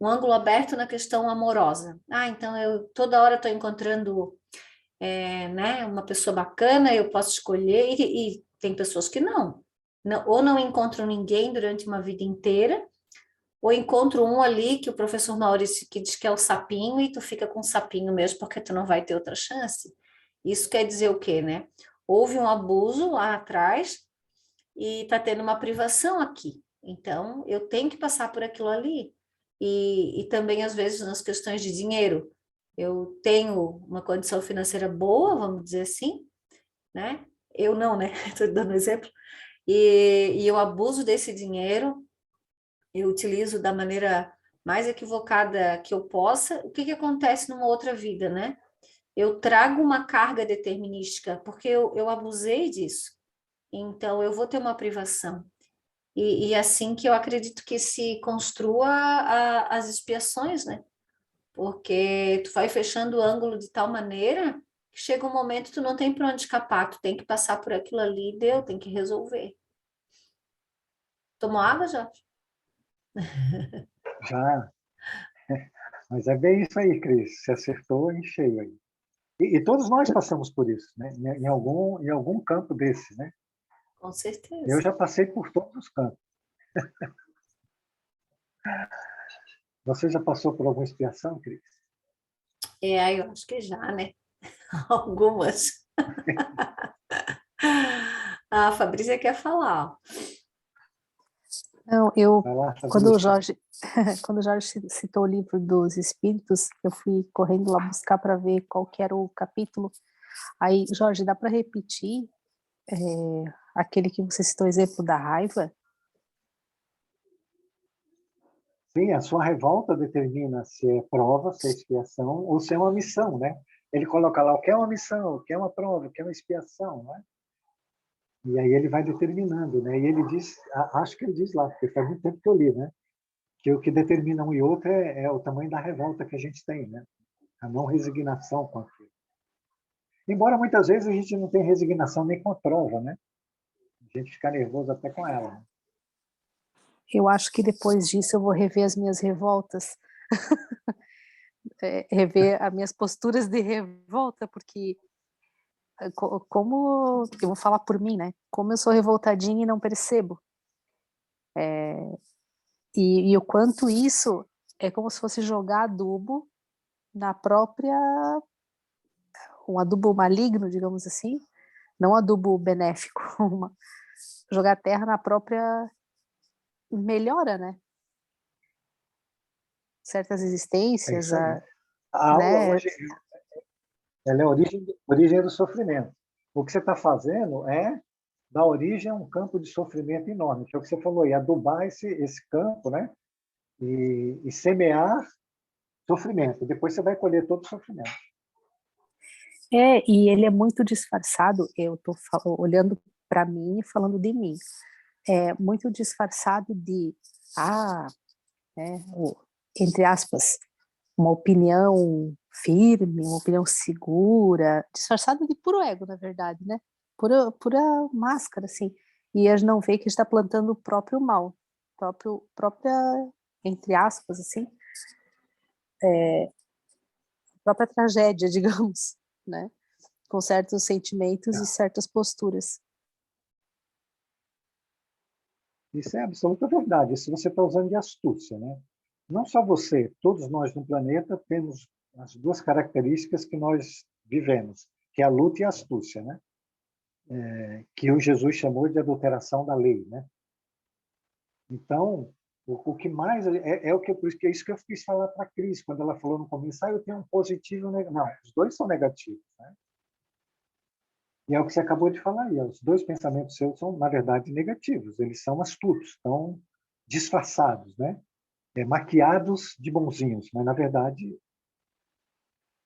ângulo aberto na questão amorosa. Então eu toda hora estou encontrando né, uma pessoa bacana, eu posso escolher, e tem pessoas que ou não encontram ninguém durante uma vida inteira, ou encontro um ali que o professor Maurício que diz que é o sapinho, e tu fica com o sapinho mesmo, porque tu não vai ter outra chance. Isso quer dizer o quê, né? Houve um abuso lá atrás, e está tendo uma privação aqui. Então, eu tenho que passar por aquilo ali. E também, às vezes, nas questões de dinheiro, eu tenho uma condição financeira boa, vamos dizer assim, né? Eu não, né? Estou dando exemplo. E eu abuso desse dinheiro, eu utilizo da maneira mais equivocada que eu possa. O que acontece numa outra vida, né? Eu trago uma carga determinística, porque eu abusei disso. Então, eu vou ter uma privação. E assim que eu acredito que se construa as expiações, né? Porque tu vai fechando o ângulo de tal maneira que chega um momento que tu não tem para onde escapar, tu tem que passar por aquilo ali e deu, tem que resolver. Tomou água, Jorge? Já, mas é bem isso aí, Cris. Você acertou em cheio aí. E todos nós passamos por isso, né? Em algum campo desse, né? Com Eu certeza. já passei por todos os campos. Você já passou por alguma expiação, Cris? Eu acho que já, né? Algumas. A Fabrícia quer falar, ó. Não, Vai lá, quando o Fabrício. Jorge, quando o Jorge citou o livro dos Espíritos, eu fui correndo lá buscar para ver qual que era o capítulo. Aí, Jorge, dá para repetir aquele que você citou, exemplo da raiva? Sim, a sua revolta determina se é prova, se é expiação ou se é uma missão, né? Ele coloca lá o que é uma missão, o que é uma prova, o que é uma expiação, né? E aí ele vai determinando, né? E ele diz, acho que ele diz lá, porque faz muito tempo que eu li, né? Que o que determina um e outro é o tamanho da revolta que a gente tem, né? A não resignação com aquilo. Embora muitas vezes a gente não tenha resignação nem com a prova, né? A gente fica nervoso até com ela. Né? Eu acho que depois disso eu vou rever as minhas revoltas, rever as minhas posturas de revolta, porque como eu vou falar por mim, né? Como eu sou revoltadinha e não percebo. E o quanto isso é como se fosse jogar adubo na própria, um adubo maligno, digamos assim, não adubo benéfico, jogar terra na própria melhora, né? Certas É existências, isso aí. A aula né? hoje ela é a origem do sofrimento. O que você está fazendo é dar origem a um campo de sofrimento enorme, que é o que você falou aí, adubar esse campo, né? E semear sofrimento. Depois você vai colher todo o sofrimento. E ele é muito disfarçado, eu estou olhando para mim e falando de mim, é muito disfarçado de, entre aspas, uma opinião firme, uma opinião segura, disfarçado de puro ego, na verdade, né? Pura máscara, assim. E a gente não vê que a gente está plantando o próprio mal, própria, entre aspas, assim, própria tragédia, digamos, né? Com certos sentimentos e certas posturas. Isso é absoluta verdade. Isso você está usando de astúcia, né? Não só você, todos nós no planeta temos as duas características que nós vivemos, que é a luta e a astúcia, né? Que o Jesus chamou de adulteração da lei, né? Então, o que mais o que por isso que é isso que eu quis falar para a Cris quando ela falou no começo, eu tenho um positivo e um negativo. Não, os dois são negativos, né? E é o que você acabou de falar aí. Os dois pensamentos seus são, na verdade, negativos. Eles são astutos, estão disfarçados, né? Maquiados de bonzinhos, mas, na verdade,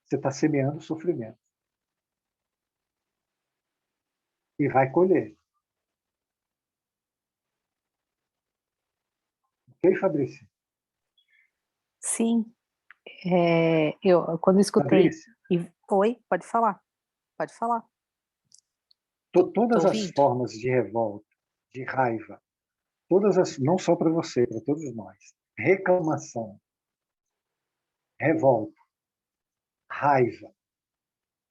você está semeando sofrimento. E vai colher. Ok, Fabrício? Sim, eu quando escutei... Fabrício, Oi, pode falar, pode falar. Tô todas as ouvindo. formas de revolta, de raiva, não só para você, para todos nós, reclamação, revolta, raiva,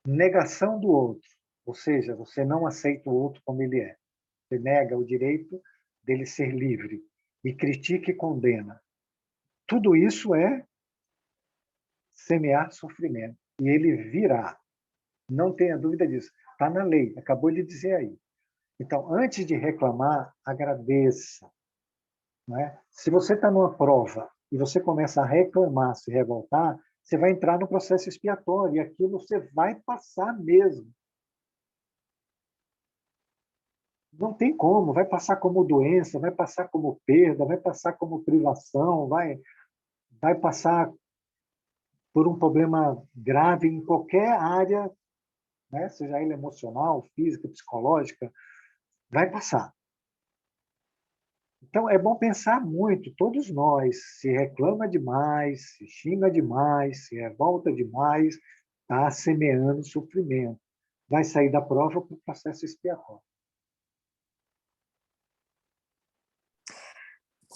negação do outro, ou seja, você não aceita o outro como ele é. Você nega o direito dele ser livre e critica e condena. Tudo isso é semear sofrimento. E ele virá. Não tenha dúvida disso. Está na lei, acabou de dizer aí. Então, antes de reclamar, agradeça. Não é? Se você está numa prova e você começa a reclamar, se revoltar, você vai entrar no processo expiatório e aquilo você vai passar mesmo. Não tem como, vai passar como doença, vai passar como perda, vai passar como privação, vai passar por um problema grave em qualquer área, né? Seja ele emocional, física, psicológica, vai passar. Então, é bom pensar muito, todos nós, se reclama demais, se xinga demais, se revolta demais, está semeando sofrimento. Vai sair da prova para o processo expiatório.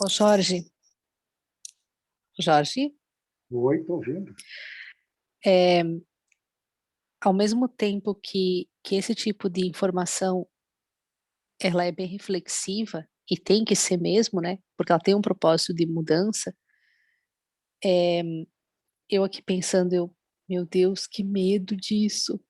Ô Jorge, Oi, estou ouvindo. ao mesmo tempo que esse tipo de informação ela é bem reflexiva e tem que ser mesmo, né? Porque ela tem um propósito de mudança. Eu aqui pensando, meu Deus, que medo disso.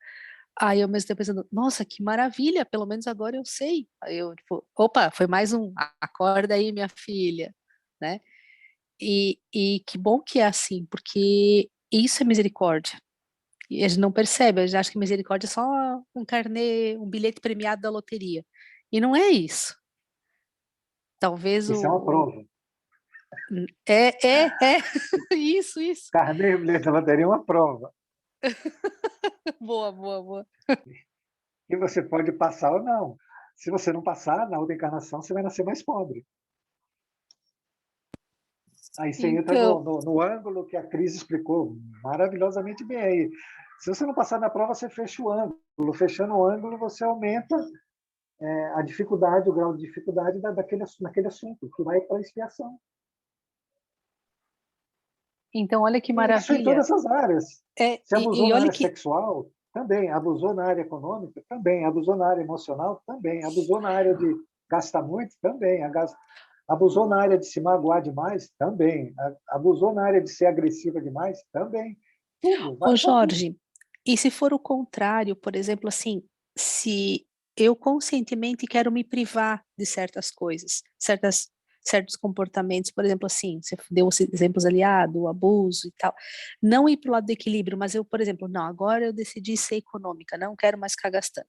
Aí ao mesmo tempo pensando, nossa, que maravilha, pelo menos agora eu sei. Aí eu, tipo, opa, foi mais um, acorda aí, minha filha, né? E que bom que é assim, porque isso é misericórdia. E a gente não percebe, a gente acha que misericórdia é só um carnê, um bilhete premiado da loteria. E não é isso. Talvez Isso é uma prova. isso. Carneiro bilhete da loteria é uma prova. Boa. E você pode passar ou não. Se você não passar, na outra encarnação, você vai nascer mais pobre. Aí você entra Então, no ângulo que a Cris explicou maravilhosamente bem aí. Se você não passar na prova, você fecha o ângulo. Fechando o ângulo, você aumenta a dificuldade, o grau de dificuldade naquele assunto, que vai para a expiação. então, olha que E isso em maravilha. todas as áreas. Se abusou E na olha área que, sexual, também. Abusou na área econômica, também. Abusou na área emocional, também. Abusou na área de gastar muito, também. Abusou na área de se magoar demais, também. Abusou na área de ser agressiva demais, também. Tudo, ô vai para tudo. Jorge, e se for o contrário, por exemplo, assim, se eu conscientemente quero me privar de certas coisas, certos comportamentos, por exemplo, assim, você deu os exemplos ali, do abuso e tal, não ir para o lado do equilíbrio, mas eu, por exemplo, não, agora eu decidi ser econômica, não quero mais ficar gastando.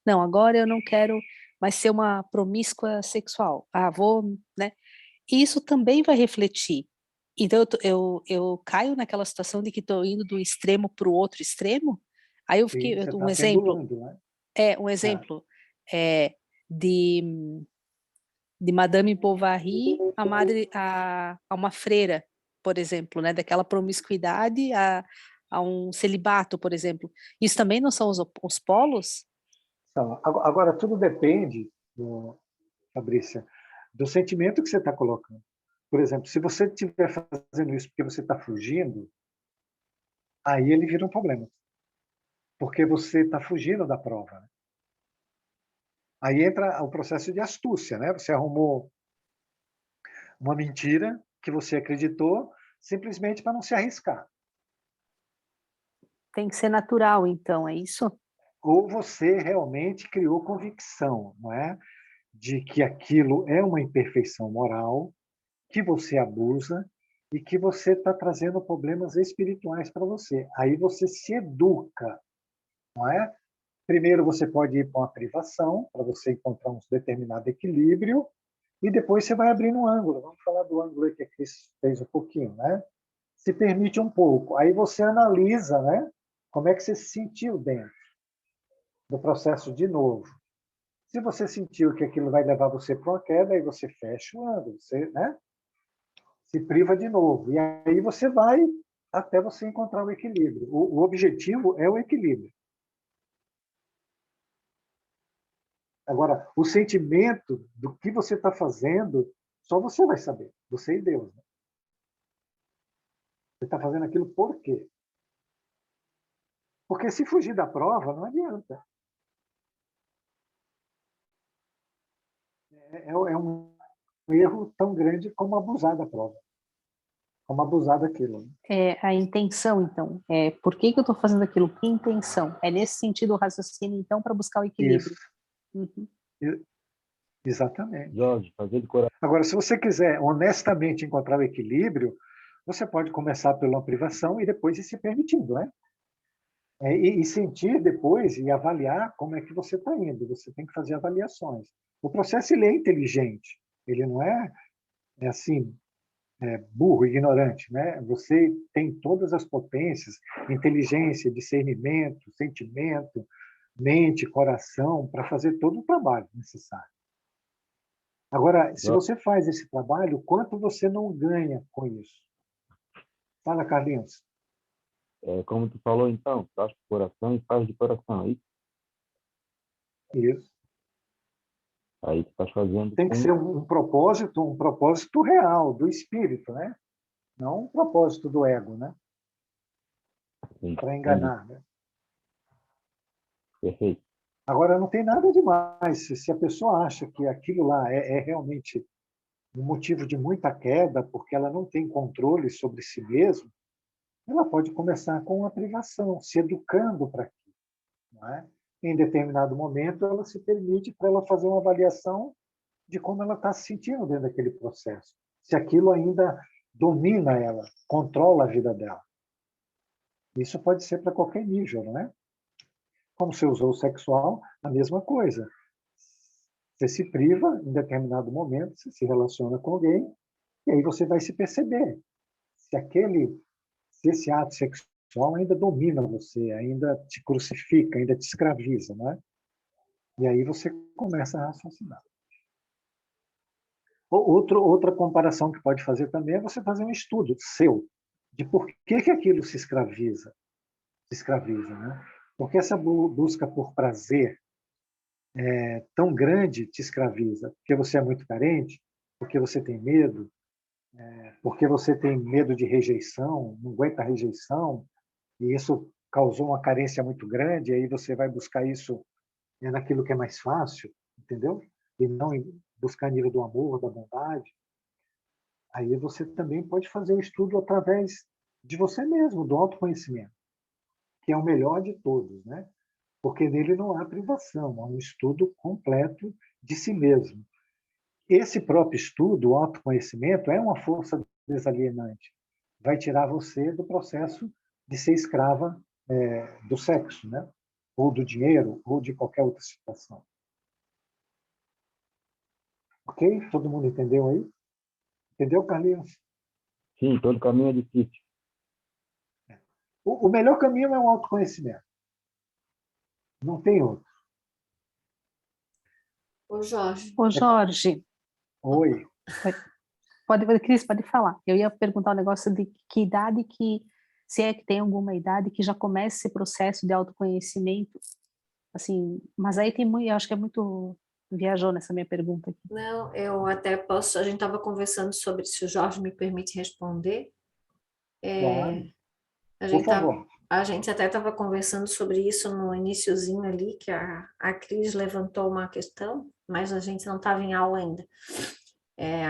Não, agora eu não quero mais ser uma promíscua sexual. Vou, né? Isso também vai refletir. Então, eu caio naquela situação de que estou indo do extremo para o outro extremo, Aí eu Sim, fiquei, você um está exemplo, pendulando, né? um exemplo é, de, de Madame Bovary, a uma freira, por exemplo, né? Daquela promiscuidade a um celibato, por exemplo. Isso também não são os polos? Então, agora, tudo depende, Fabrícia, do sentimento que você está colocando. Por exemplo, se você estiver fazendo isso porque você está fugindo, aí ele vira um problema. Porque você está fugindo da prova, né? Aí entra o processo de astúcia, né? Você arrumou uma mentira que você acreditou simplesmente para não se arriscar. Tem que ser natural, então, é isso? Ou você realmente criou convicção, não é? De que aquilo é uma imperfeição moral, que você abusa e que você está trazendo problemas espirituais para você. Aí você se educa, não é? Primeiro você pode ir para uma privação, para você encontrar um determinado equilíbrio, e depois você vai abrindo um ângulo. Vamos falar do ângulo aí que a Cris fez um pouquinho, né? Se permite um pouco. Aí você analisa, né? Como é que você se sentiu dentro do processo de novo. Se você sentiu que aquilo vai levar você para uma queda, aí você fecha o ângulo, você, né? Se priva de novo. E aí você vai até você encontrar o equilíbrio. O objetivo é o equilíbrio. Agora, o sentimento do que você está fazendo, só você vai saber, você e Deus. Né? Você está fazendo aquilo por quê? Porque se fugir da prova, não adianta. É um erro tão grande como abusar da prova, como abusar daquilo. Né? É a intenção, então. Por que que eu estou fazendo aquilo? Que intenção? É nesse sentido o raciocínio, então, para buscar o Isso, equilíbrio. Uhum. exatamente. Jorge, fazer de coração. Agora, se você quiser honestamente encontrar o equilíbrio, você pode começar pela privação e depois ir se permitindo, né? E sentir depois e avaliar como é que você está indo. Você tem que fazer avaliações. O processo ele é inteligente, ele não é assim, burro, ignorante. Né? Você tem todas as potências, inteligência, discernimento, sentimento, mente, coração, para fazer todo o trabalho necessário. Agora, se você faz esse trabalho, quanto você não ganha com isso? Fala, Carlinhos. Como tu falou, então, faz de coração e faz de coração. Isso. Aí tu estás fazendo Tem que ser um propósito real, do espírito, né? Não um propósito do ego, né? Para enganar. Né? Perfeito. Agora, não tem nada demais. Se a pessoa acha que aquilo lá é realmente um motivo de muita queda, porque ela não tem controle sobre si mesma, ela pode começar com uma privação, se educando para aquilo. Não é? Em determinado momento, ela se permite para ela fazer uma avaliação de como ela está se sentindo dentro daquele processo. Se aquilo ainda domina ela, controla a vida dela. Isso pode ser para qualquer nível, não é? Como você usou o sexual, a mesma coisa. Você se priva em determinado momento, você se relaciona com alguém, e aí você vai se perceber se esse ato sexual ainda domina você, ainda te crucifica, ainda te escraviza, não é? E aí você começa a raciocinar. Outra comparação que pode fazer também é você fazer um estudo seu de por que aquilo se escraviza, né? Porque essa busca por prazer tão grande te escraviza, porque você é muito carente, porque você tem medo, porque você tem medo de rejeição, não aguenta a rejeição, e isso causou uma carência muito grande, e aí você vai buscar isso naquilo que é mais fácil, entendeu? E não buscar nível do amor, da bondade. Aí você também pode fazer o estudo através de você mesmo, do autoconhecimento, que é o melhor de todos, né? Porque nele não há privação, há um estudo completo de si mesmo. Esse próprio estudo, o autoconhecimento, é uma força desalienante. Vai tirar você do processo de ser escrava do sexo, né? Ou do dinheiro, ou de qualquer outra situação. Ok? Todo mundo entendeu aí? Entendeu, Carlinhos? Sim, todo caminho é difícil. O melhor caminho é o autoconhecimento. Não tem outro. Ô, Jorge, Ô, Jorge, Oi. Cris, pode falar. Eu ia perguntar um negócio de que idade que, se é que tem alguma idade que já começa esse processo de autoconhecimento, assim, mas aí tem muito, eu acho que é muito viajou nessa minha pergunta aqui. não, eu até posso, a gente estava conversando sobre, se o Jorge me permite responder, Claro. a Por gente favor. a gente até estava conversando sobre isso no iniciozinho ali, que a Cris levantou uma questão, mas a gente não estava em aula ainda.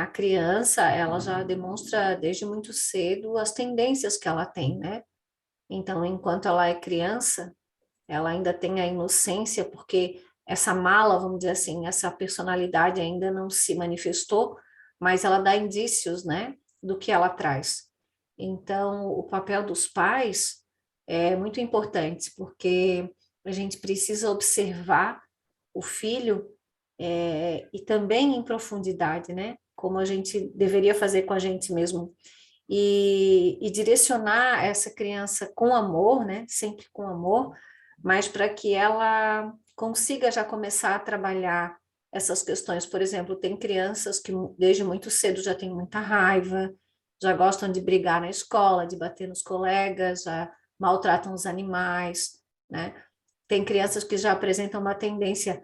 A criança, ela já demonstra desde muito cedo as tendências que ela tem, né? Então, enquanto ela é criança, ela ainda tem a inocência, porque essa mala, vamos dizer assim, essa personalidade ainda não se manifestou, mas ela dá indícios, né, do que ela traz. Então, o papel dos pais é muito importante, porque a gente precisa observar o filho e também em profundidade, né, como a gente deveria fazer com a gente mesmo, e direcionar essa criança com amor, né, sempre com amor, mas para que ela consiga já começar a trabalhar essas questões. Por exemplo, tem crianças que desde muito cedo já têm muita raiva, já gostam de brigar na escola, de bater nos colegas, já maltratam os animais, né? Tem crianças que já apresentam uma tendência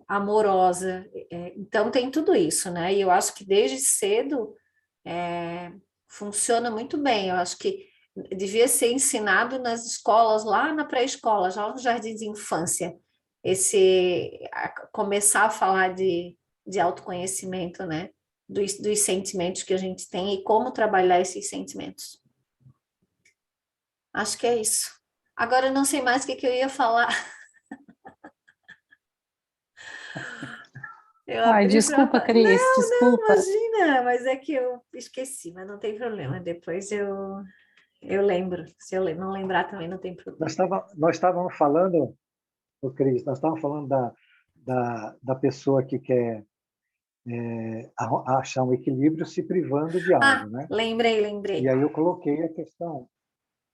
amorosa, então tem tudo isso, né? E eu acho que desde cedo funciona muito bem. Eu acho que devia ser ensinado nas escolas, lá na pré-escola, já no jardim de infância, começar a falar de autoconhecimento, né? Dos sentimentos que a gente tem e como trabalhar esses sentimentos. Acho que é isso. Agora eu não sei mais o que eu ia falar. Eu Ai, abri desculpa, para... Cris, desculpa. Imagina, mas é que eu esqueci, mas não tem problema. Depois eu lembro. Se eu não lembrar também não tem problema. Nós estávamos falando, ô Cris, nós estávamos falando da pessoa que quer achar um equilíbrio se privando de algo, né? Lembrei. E aí eu coloquei a questão.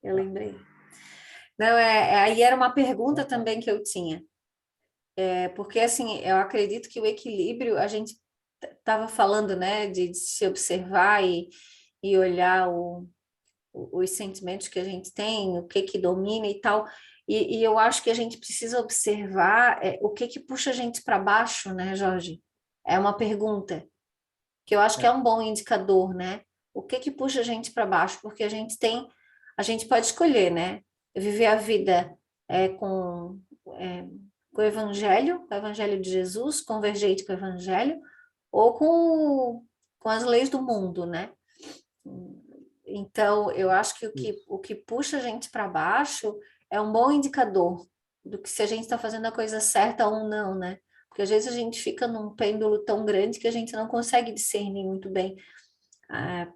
Eu lembrei. Não, aí era uma pergunta também que eu tinha. Porque, assim, eu acredito que o equilíbrio, a gente estava falando, né, de se observar e olhar os sentimentos que a gente tem, o que domina e tal. E eu acho que a gente precisa observar o que puxa a gente para baixo, né, Jorge? É uma pergunta que eu acho que é um bom indicador, né? O que puxa a gente para baixo? Porque a gente pode escolher, né? Viver a vida com o evangelho de Jesus, convergente com o evangelho, ou com as leis do mundo, né? Então, eu acho que o que puxa a gente para baixo é um bom indicador do que se a gente está fazendo a coisa certa ou não, né? Porque às vezes a gente fica num pêndulo tão grande que a gente não consegue discernir muito bem,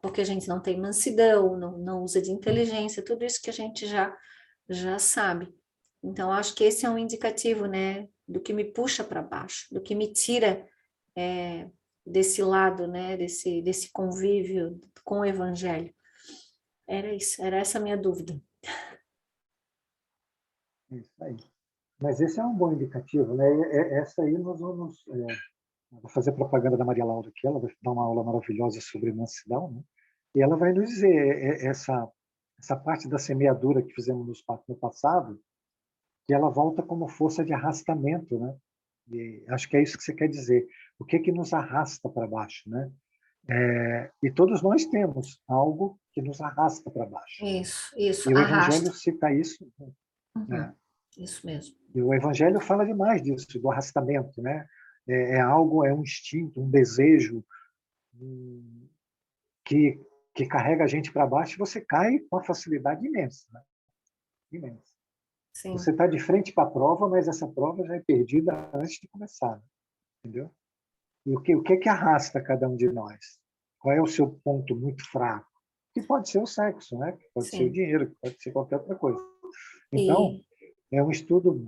porque a gente não tem mansidão, não usa de inteligência, tudo isso que a gente já sabe. Então, acho que esse é um indicativo, né, do que me puxa para baixo, do que me tira desse lado, né, desse convívio com o evangelho. Era isso, era essa a minha dúvida. Isso aí. Mas esse é um bom indicativo, né? Essa aí nós vamos vou fazer propaganda da Maria Laura aqui, ela vai dar uma aula maravilhosa sobre mansidão, né? E ela vai nos dizer essa parte da semeadura que fizemos no passado, que ela volta como força de arrastamento, né? E acho que é isso que você quer dizer. O que nos arrasta para baixo, né? E todos nós temos algo que nos arrasta para baixo. Isso, E o arrasta. Evangelho cita isso, né? Isso mesmo. E o Evangelho fala demais disso, do arrastamento, né? É um instinto, um desejo que carrega a gente para baixo e você cai com uma facilidade imensa, né? Imensa. Sim. Você está de frente para a prova, mas essa prova já é perdida antes de começar, entendeu? E o que arrasta cada um de nós? Qual é o seu ponto muito fraco? Que pode ser o sexo, né? Que pode ser o dinheiro, que pode ser qualquer outra coisa. Então, é um estudo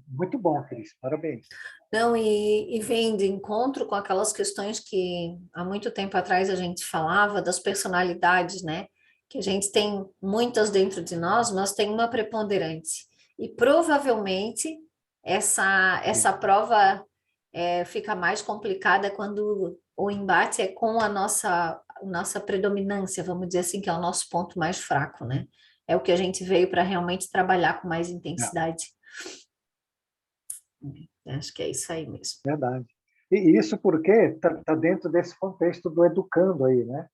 muito bom, Cris. Parabéns. Não, e vem de encontro com aquelas questões que há muito tempo atrás a gente falava das personalidades, né? Que a gente tem muitas dentro de nós, mas tem uma preponderante. E provavelmente essa prova fica mais complicada quando o embate é com a nossa predominância, vamos dizer assim, que é o nosso ponto mais fraco, né? É o que a gente veio para realmente trabalhar com mais intensidade. Acho que é isso aí mesmo. Verdade. E isso porque está dentro desse contexto do educando aí, né?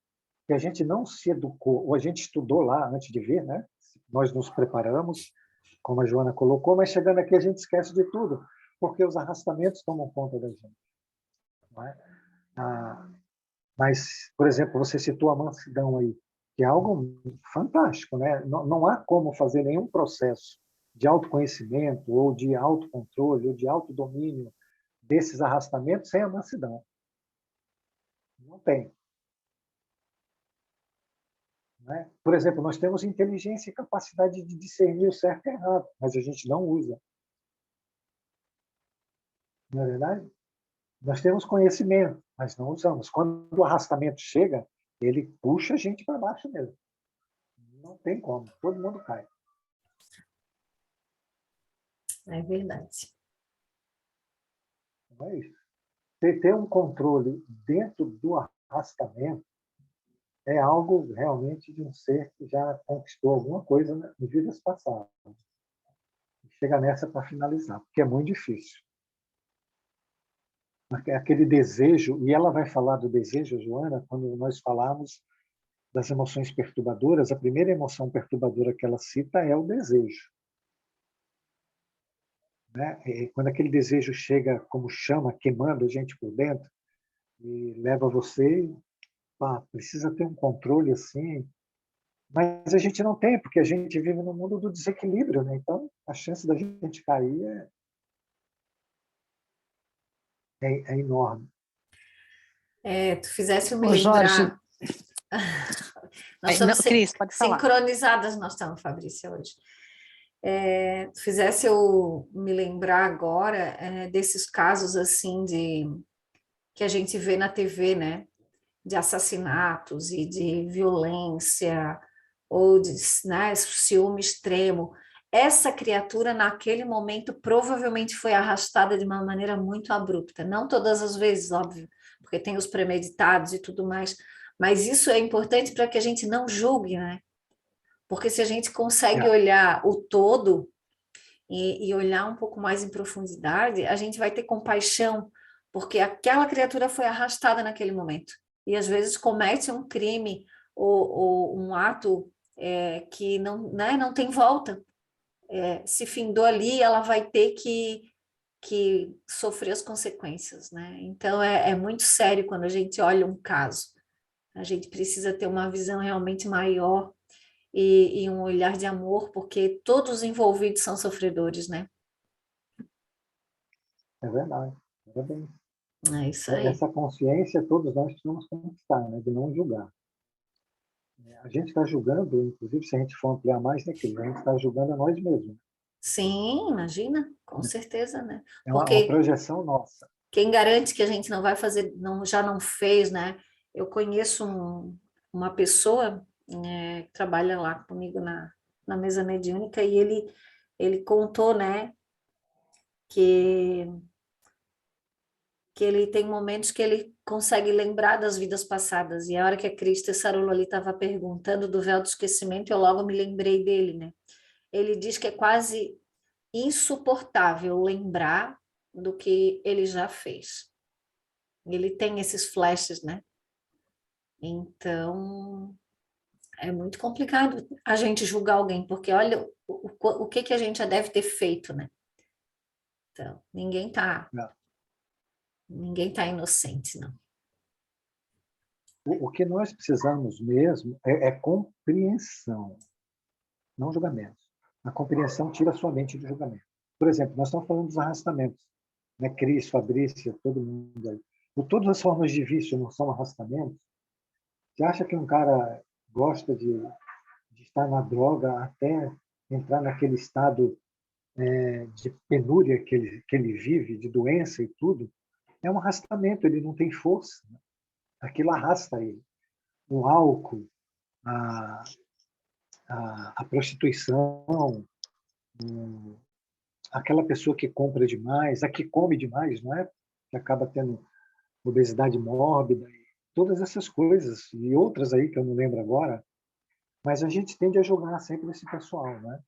Que a gente não se educou, ou a gente estudou lá antes de vir, né? Nós nos preparamos, como a Joana colocou, mas chegando aqui a gente esquece de tudo, porque os arrastamentos tomam conta da gente. Não é? Mas, por exemplo, você citou a mansidão aí, que é algo fantástico, né? Não há como fazer nenhum processo de autoconhecimento ou de autocontrole ou de autodomínio desses arrastamentos sem a mansidão. Não tem. Né? Por exemplo, nós temos inteligência e capacidade de discernir o certo e o errado, mas a gente não usa. Não é verdade? Nós temos conhecimento, mas não usamos. Quando o arrastamento chega, ele puxa a gente para baixo mesmo. Não tem como, todo mundo cai. É verdade. Não é isso. Ter um controle dentro do arrastamento é algo realmente de um ser que já conquistou alguma coisa em vidas passadas. Chega nessa para finalizar, porque é muito difícil. Aquele desejo, e ela vai falar do desejo, Joana, quando nós falamos das emoções perturbadoras, a primeira emoção perturbadora que ela cita é o desejo. Né? E quando aquele desejo chega como chama, queimando a gente por dentro, e leva você, precisa ter um controle assim, mas a gente não tem, porque a gente vive no mundo do desequilíbrio, né? Então a chance da gente cair é enorme. Tu fizesse eu me Ô, Jorge, lembrar. Nós estamos Cris, pode falar. sincronizadas, nós estamos, Fabrícia, hoje. Tu fizesse eu me lembrar agora desses casos assim que a gente vê na TV, né? De assassinatos e de violência ou de, né, ciúme extremo. Essa criatura, naquele momento, provavelmente foi arrastada de uma maneira muito abrupta. Não todas as vezes, óbvio, porque tem os premeditados e tudo mais, mas isso é importante para que a gente não julgue, né? Porque se a gente consegue olhar o todo e olhar um pouco mais em profundidade, a gente vai ter compaixão, porque aquela criatura foi arrastada naquele momento. E às vezes comete um crime ou um ato que não, né, não tem volta. Se findou ali, ela vai ter que sofrer as consequências, né? Então é muito sério quando a gente olha um caso. A gente precisa ter uma visão realmente maior e um olhar de amor, porque todos os envolvidos são sofredores, né? É verdade. Parabéns. É isso aí. Essa consciência todos nós precisamos conquistar, né? De não julgar. A gente está julgando, inclusive, se a gente for ampliar mais, né, Cris? A gente está julgando a nós mesmos. Sim, imagina, com certeza, né? É uma Porque projeção nossa. quem garante que a gente não vai fazer, já não fez, né? Eu conheço uma pessoa que trabalha lá comigo na mesa mediúnica e ele contou, né, que ele tem momentos que ele consegue lembrar das vidas passadas. E a hora que a Cris Tessarola ali estava perguntando do véu do esquecimento, eu logo me lembrei dele, né? Ele diz que é quase insuportável lembrar do que ele já fez. Ele tem esses flashes, né? Então, é muito complicado a gente julgar alguém, porque olha o que a gente já deve ter feito, né? Então, ninguém tá inocente, não. O que nós precisamos mesmo é compreensão, não julgamento. A compreensão tira a sua mente do julgamento. Por exemplo, nós estamos falando dos arrastamentos. Né? Cris, Fabrícia, todo mundo aí. Por todas as formas de vício não são arrastamentos. Você acha que um cara gosta de estar na droga até entrar naquele estado de penúria que ele vive, de doença e tudo? É um arrastamento, ele não tem força. Aquilo arrasta ele. O álcool, a prostituição, aquela pessoa que compra demais, a que come demais, não é? Que acaba tendo obesidade mórbida, todas essas coisas, e outras aí que eu não lembro agora, mas a gente tende a julgar sempre esse pessoal, né?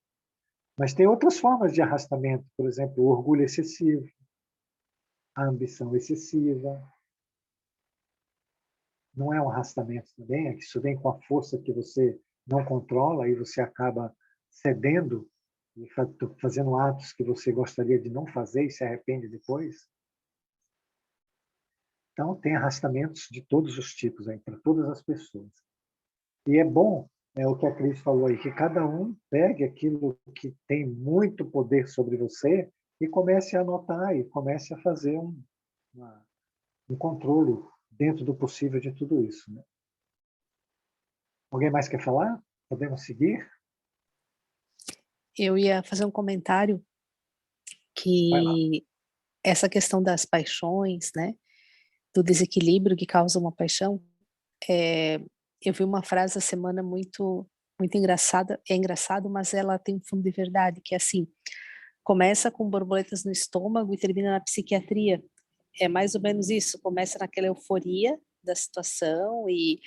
Mas tem outras formas de arrastamento, por exemplo, o orgulho excessivo, a ambição excessiva. Não é um arrastamento também, é que isso vem com a força que você não controla e você acaba cedendo e fazendo atos que você gostaria de não fazer e se arrepende depois. Então, tem arrastamentos de todos os tipos aí, para todas as pessoas. E é bom, é o que a Cris falou aí, que cada um pegue aquilo que tem muito poder sobre você e comece a anotar e comece a fazer um controle dentro do possível de tudo isso, né? Alguém mais quer falar? Podemos seguir? Eu ia fazer um comentário Vai lá. que essa questão das paixões, né, do desequilíbrio que causa uma paixão, eu vi uma frase essa semana muito engraçada, é engraçado, mas ela tem um fundo de verdade, que é assim: começa com borboletas no estômago e termina na psiquiatria. É mais ou menos isso, começa naquela euforia da situação e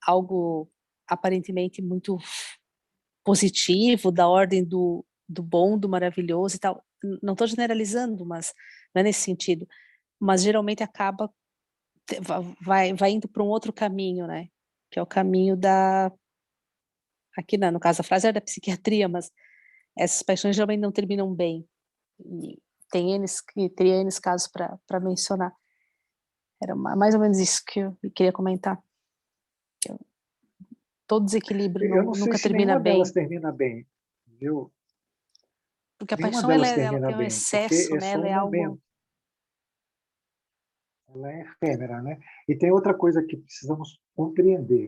algo aparentemente muito positivo, da ordem do bom, do maravilhoso e tal. Não estou generalizando, mas não é nesse sentido. Mas geralmente acaba, vai indo para um outro caminho, né? Que é o caminho da, aqui não, no caso a frase é da psiquiatria, mas essas paixões geralmente não terminam bem. E teria N casos para mencionar. Era mais ou menos isso que eu queria comentar. Todo desequilíbrio Eu não sei nunca se termina nenhuma delas bem, termina bem, viu? porque a Nenhuma paixão ela delas termina é um bem, porque excesso, é né? só Ela um é algo. momento. Ela é efêmera, né? E tem outra coisa que precisamos compreender.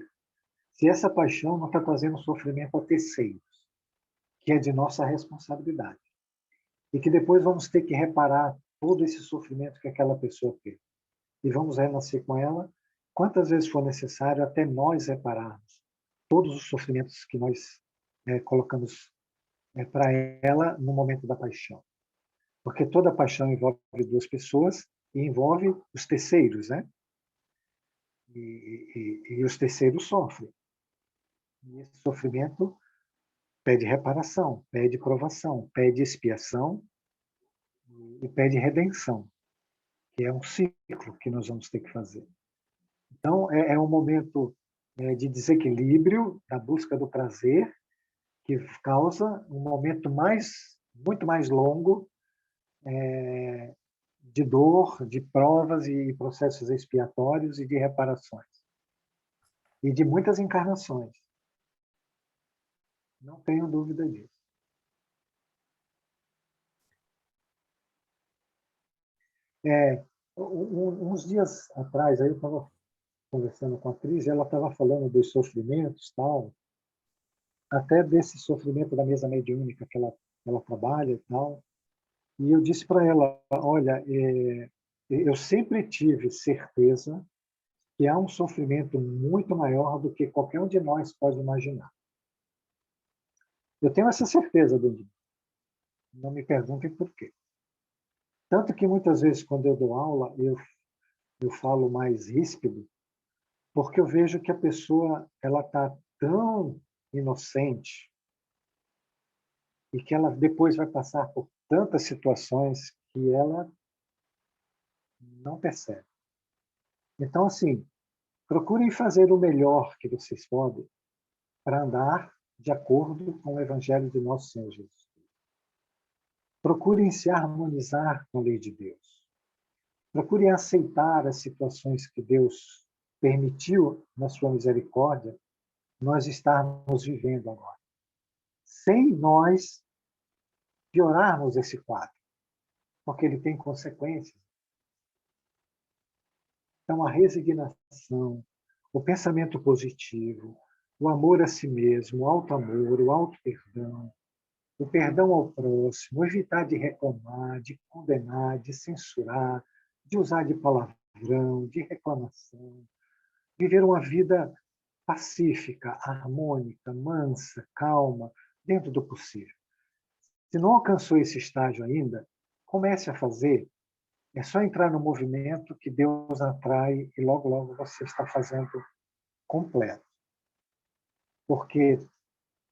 Se essa paixão não está trazendo sofrimento a terceiros, que é de nossa responsabilidade, e que depois vamos ter que reparar todo esse sofrimento que aquela pessoa teve. E vamos renascer com ela quantas vezes for necessário até nós repararmos todos os sofrimentos que nós colocamos para ela no momento da paixão. Porque toda paixão envolve duas pessoas e envolve os terceiros, né? E os terceiros sofrem. E esse sofrimento pede reparação, pede provação, pede expiação e pede redenção, que é um ciclo que nós vamos ter que fazer. Então, é um momento de desequilíbrio, da busca do prazer, que causa um momento muito mais longo de dor, de provas e processos expiatórios e de reparações. E de muitas encarnações. Não tenho dúvida disso. Uns dias atrás, aí eu estava conversando com a Cris, e ela estava falando dos sofrimentos, tal, até desse sofrimento da mesa mediúnica que ela trabalha e tal. E eu disse para ela, olha, eu sempre tive certeza que há um sofrimento muito maior do que qualquer um de nós pode imaginar. Eu tenho essa certeza dentro de mim. Não me perguntem por quê. Tanto que muitas vezes, quando eu dou aula, eu falo mais ríspido, porque eu vejo que a pessoa ela está tão inocente e que ela depois vai passar por tantas situações que ela não percebe. Então, assim, procurem fazer o melhor que vocês podem para andar de acordo com o Evangelho de Nosso Senhor Jesus. Procurem se harmonizar com a lei de Deus. Procurem aceitar as situações que Deus permitiu, na sua misericórdia, nós estarmos vivendo agora. Sem nós piorarmos esse quadro, porque ele tem consequências. Então, a resignação, o pensamento positivo, o amor a si mesmo, o auto-amor, o auto-perdão, o perdão ao próximo, evitar de reclamar, de condenar, de censurar, de usar de palavrão, de reclamação, viver uma vida pacífica, harmônica, mansa, calma, dentro do possível. Se não alcançou esse estágio ainda, comece a fazer. É só entrar no movimento que Deus atrai e logo, logo você está fazendo completo. Porque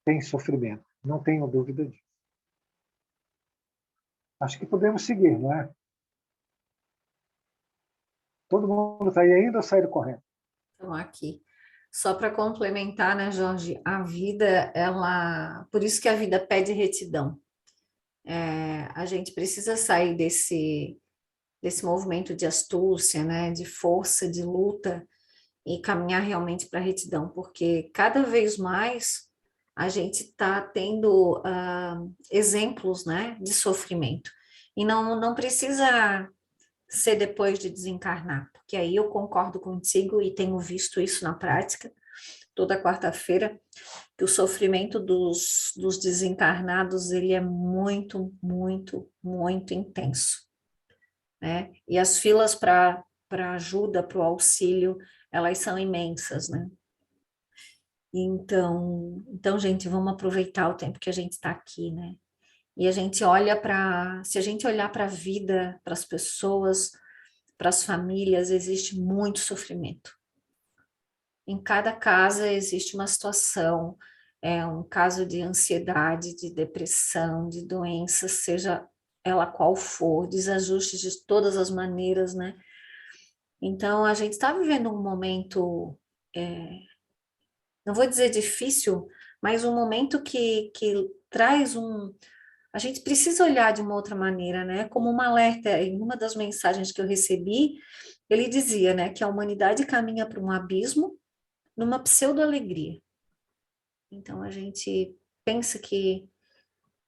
tem sofrimento, não tenho dúvida disso. Acho que podemos seguir, não é? Todo mundo está aí ainda ou saiu correndo? Então, aqui. Só para complementar, né, Jorge? A vida, ela. Por isso que a vida pede retidão. A gente precisa sair desse movimento de astúcia, né, de força, de luta, e caminhar realmente para a retidão, porque cada vez mais a gente está tendo exemplos, né, de sofrimento. E não precisa ser depois de desencarnar, porque aí eu concordo contigo e tenho visto isso na prática, toda quarta-feira, que o sofrimento dos desencarnados, ele é muito, muito, muito intenso, né? E as filas para ajuda, para o auxílio, elas são imensas, né? Então, gente, vamos aproveitar o tempo que a gente está aqui, né? E a gente olha se a gente olhar para a vida, para as pessoas, para as famílias, existe muito sofrimento. Em cada casa existe uma situação, um caso de ansiedade, de depressão, de doença, seja ela qual for, desajustes de todas as maneiras, né? Então, a gente está vivendo um momento, não vou dizer difícil, mas um momento que traz a gente precisa olhar de uma outra maneira, né? Como um alerta, em uma das mensagens que eu recebi, ele dizia, né, que a humanidade caminha para um abismo numa pseudo-alegria. Então, a gente pensa que,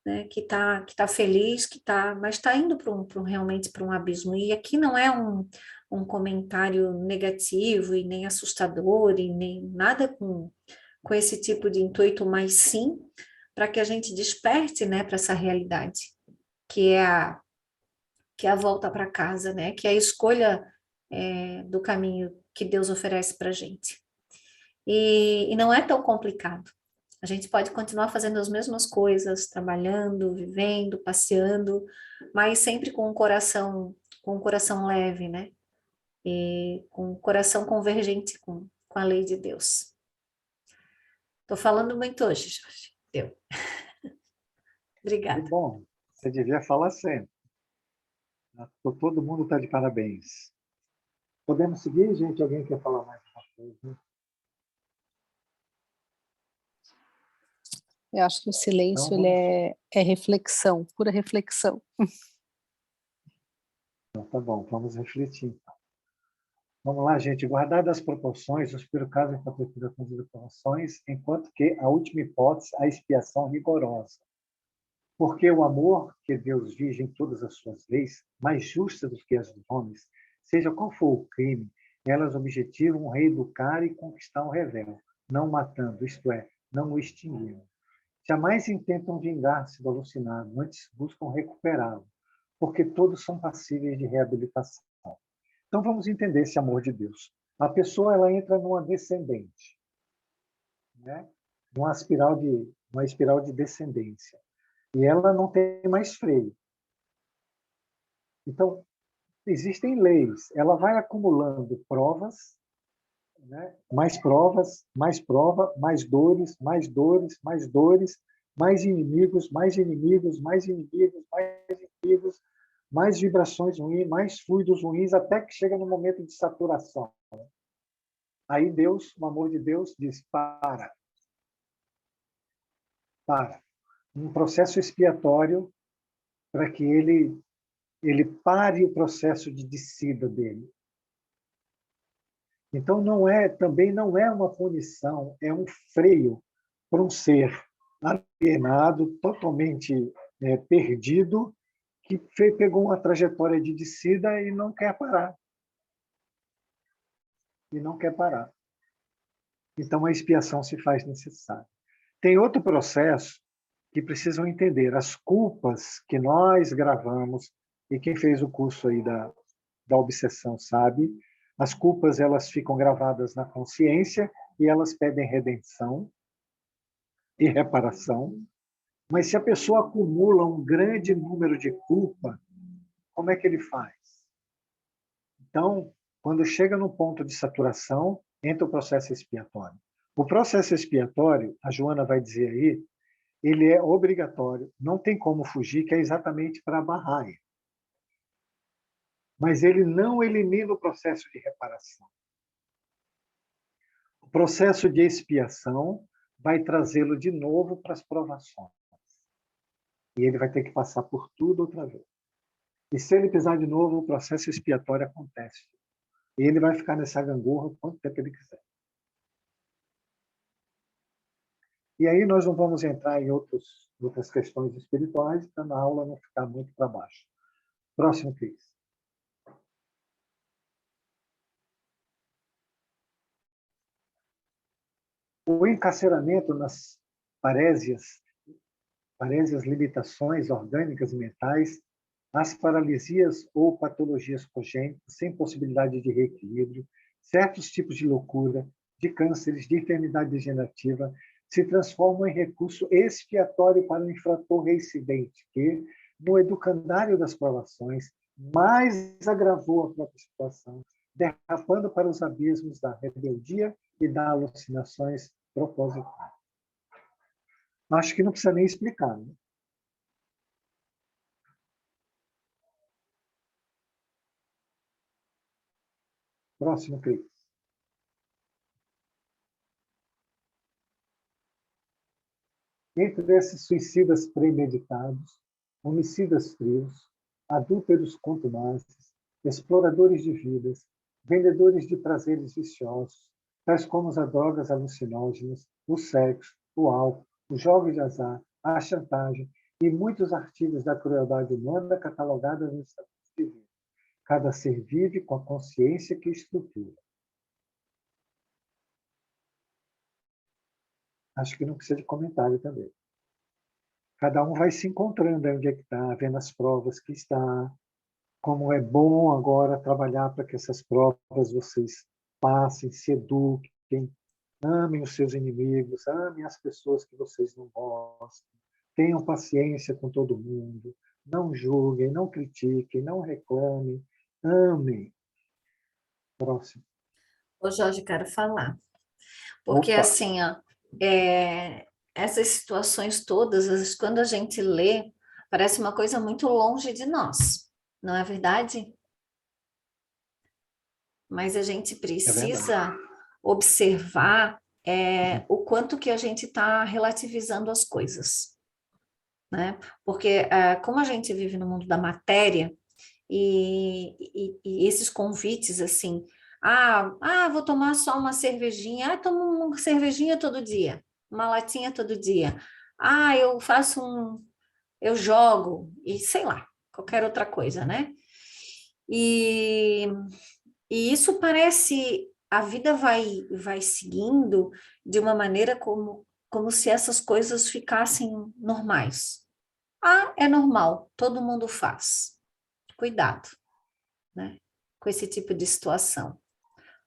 né, que tá feliz, mas está indo realmente para um abismo. E aqui não é um comentário negativo e nem assustador e nem nada com esse tipo de intuito, mas sim para que a gente desperte, né, para essa realidade, que é a volta para casa, né, que é a escolha do caminho que Deus oferece para a gente. E não é tão complicado. A gente pode continuar fazendo as mesmas coisas, trabalhando, vivendo, passeando, mas sempre com um coração leve, né? E com um coração convergente com a lei de Deus. Estou falando muito hoje, Jorge. Deu. Obrigada. Que bom, você devia falar sempre. Todo mundo está de parabéns. Podemos seguir, gente? Alguém quer falar mais uma coisa? Eu acho que o silêncio Então, ele é reflexão, pura reflexão. então, tá bom, vamos refletir. Vamos lá, gente. Guardadas as proporções, os primeiro caso em contra com as proporções, enquanto que a última hipótese, a expiação rigorosa. Porque o amor que Deus vige em todas as suas leis, mais justa do que as dos homens, seja qual for o crime, elas objetivam reeducar e conquistar o rebelde, não matando, isto é, não o extinguindo. Jamais intentam vingar-se do alucinado, antes buscam recuperá-lo, porque todos são passíveis de reabilitação. Então vamos entender esse amor de Deus. A pessoa ela entra numa descendente, né? Numa espiral de descendência. E ela não tem mais freio. Então, existem leis. Ela vai acumulando provas, né? Mais provas, mais prova, mais dores, mais dores, mais dores, mais inimigos, mais inimigos, mais inimigos, mais inimigos, mais vibrações ruins, mais fluidos ruins, até que chega no momento de saturação. Aí Deus, o amor de Deus, diz: para. Um processo expiatório para que ele pare o processo de descida dele. Então também não é uma punição, é um freio para um ser alienado, totalmente perdido, que pegou uma trajetória de descida e não quer parar. Então a expiação se faz necessária. Tem outro processo que precisam entender. As culpas que nós gravamos, e quem fez o curso aí da obsessão sabe, as culpas elas ficam gravadas na consciência e elas pedem redenção e reparação. Mas se a pessoa acumula um grande número de culpa, como é que ele faz? Então, quando chega no ponto de saturação, entra o processo expiatório. O processo expiatório, a Joana vai dizer aí, ele é obrigatório, não tem como fugir, que é exatamente para barrar ele. Mas ele não elimina o processo de reparação. O processo de expiação vai trazê-lo de novo para as provações. E ele vai ter que passar por tudo outra vez. E se ele pisar de novo, o processo expiatório acontece. E ele vai ficar nessa gangorra quanto tempo ele quiser. E aí nós não vamos entrar em outras questões espirituais, para na aula não ficar muito para baixo. Próximo, Cris. O encarceramento nas parésias, limitações orgânicas e mentais, as paralisias ou patologias congênitas sem possibilidade de reequilíbrio, certos tipos de loucura, de cânceres, de enfermidade degenerativa, se transformam em recurso expiatório para o infrator reincidente, que, no educandário das provações, mais agravou a própria situação, derrapando para os abismos da rebeldia e das alucinações propositais. Acho que não precisa nem explicar, né? Próximo, Cris. Entre esses suicidas premeditados, homicidas frios, adúlteros contumazes, exploradores de vidas, vendedores de prazeres viciosos, tais como as drogas alucinógenas, o sexo, o álcool, os jogos de azar, a chantagem e muitos artigos da crueldade humana catalogados no estatuto divino. Cada ser vive com a consciência que estrutura. Acho que não precisa de comentário também. Cada um vai se encontrando onde é que está, vendo as provas que está, como é bom agora trabalhar para que essas provas vocês passem, se eduquem, amem os seus inimigos, amem as pessoas que vocês não gostam, tenham paciência com todo mundo, não julguem, não critiquem, não reclamem, amem. Próximo. Ô, Jorge, quero falar. Porque, Opa. assim, ó, essas situações todas, às vezes, quando a gente lê, parece uma coisa muito longe de nós, não é verdade? Mas a gente precisa observar o quanto que a gente está relativizando as coisas, né? Porque como a gente vive no mundo da matéria e esses convites assim, vou tomar só uma cervejinha, tomo uma cervejinha todo dia, uma latinha todo dia, eu jogo e sei lá, qualquer outra coisa, né? E isso parece, a vida vai seguindo de uma maneira como se essas coisas ficassem normais. É normal, todo mundo faz. Cuidado, né, com esse tipo de situação,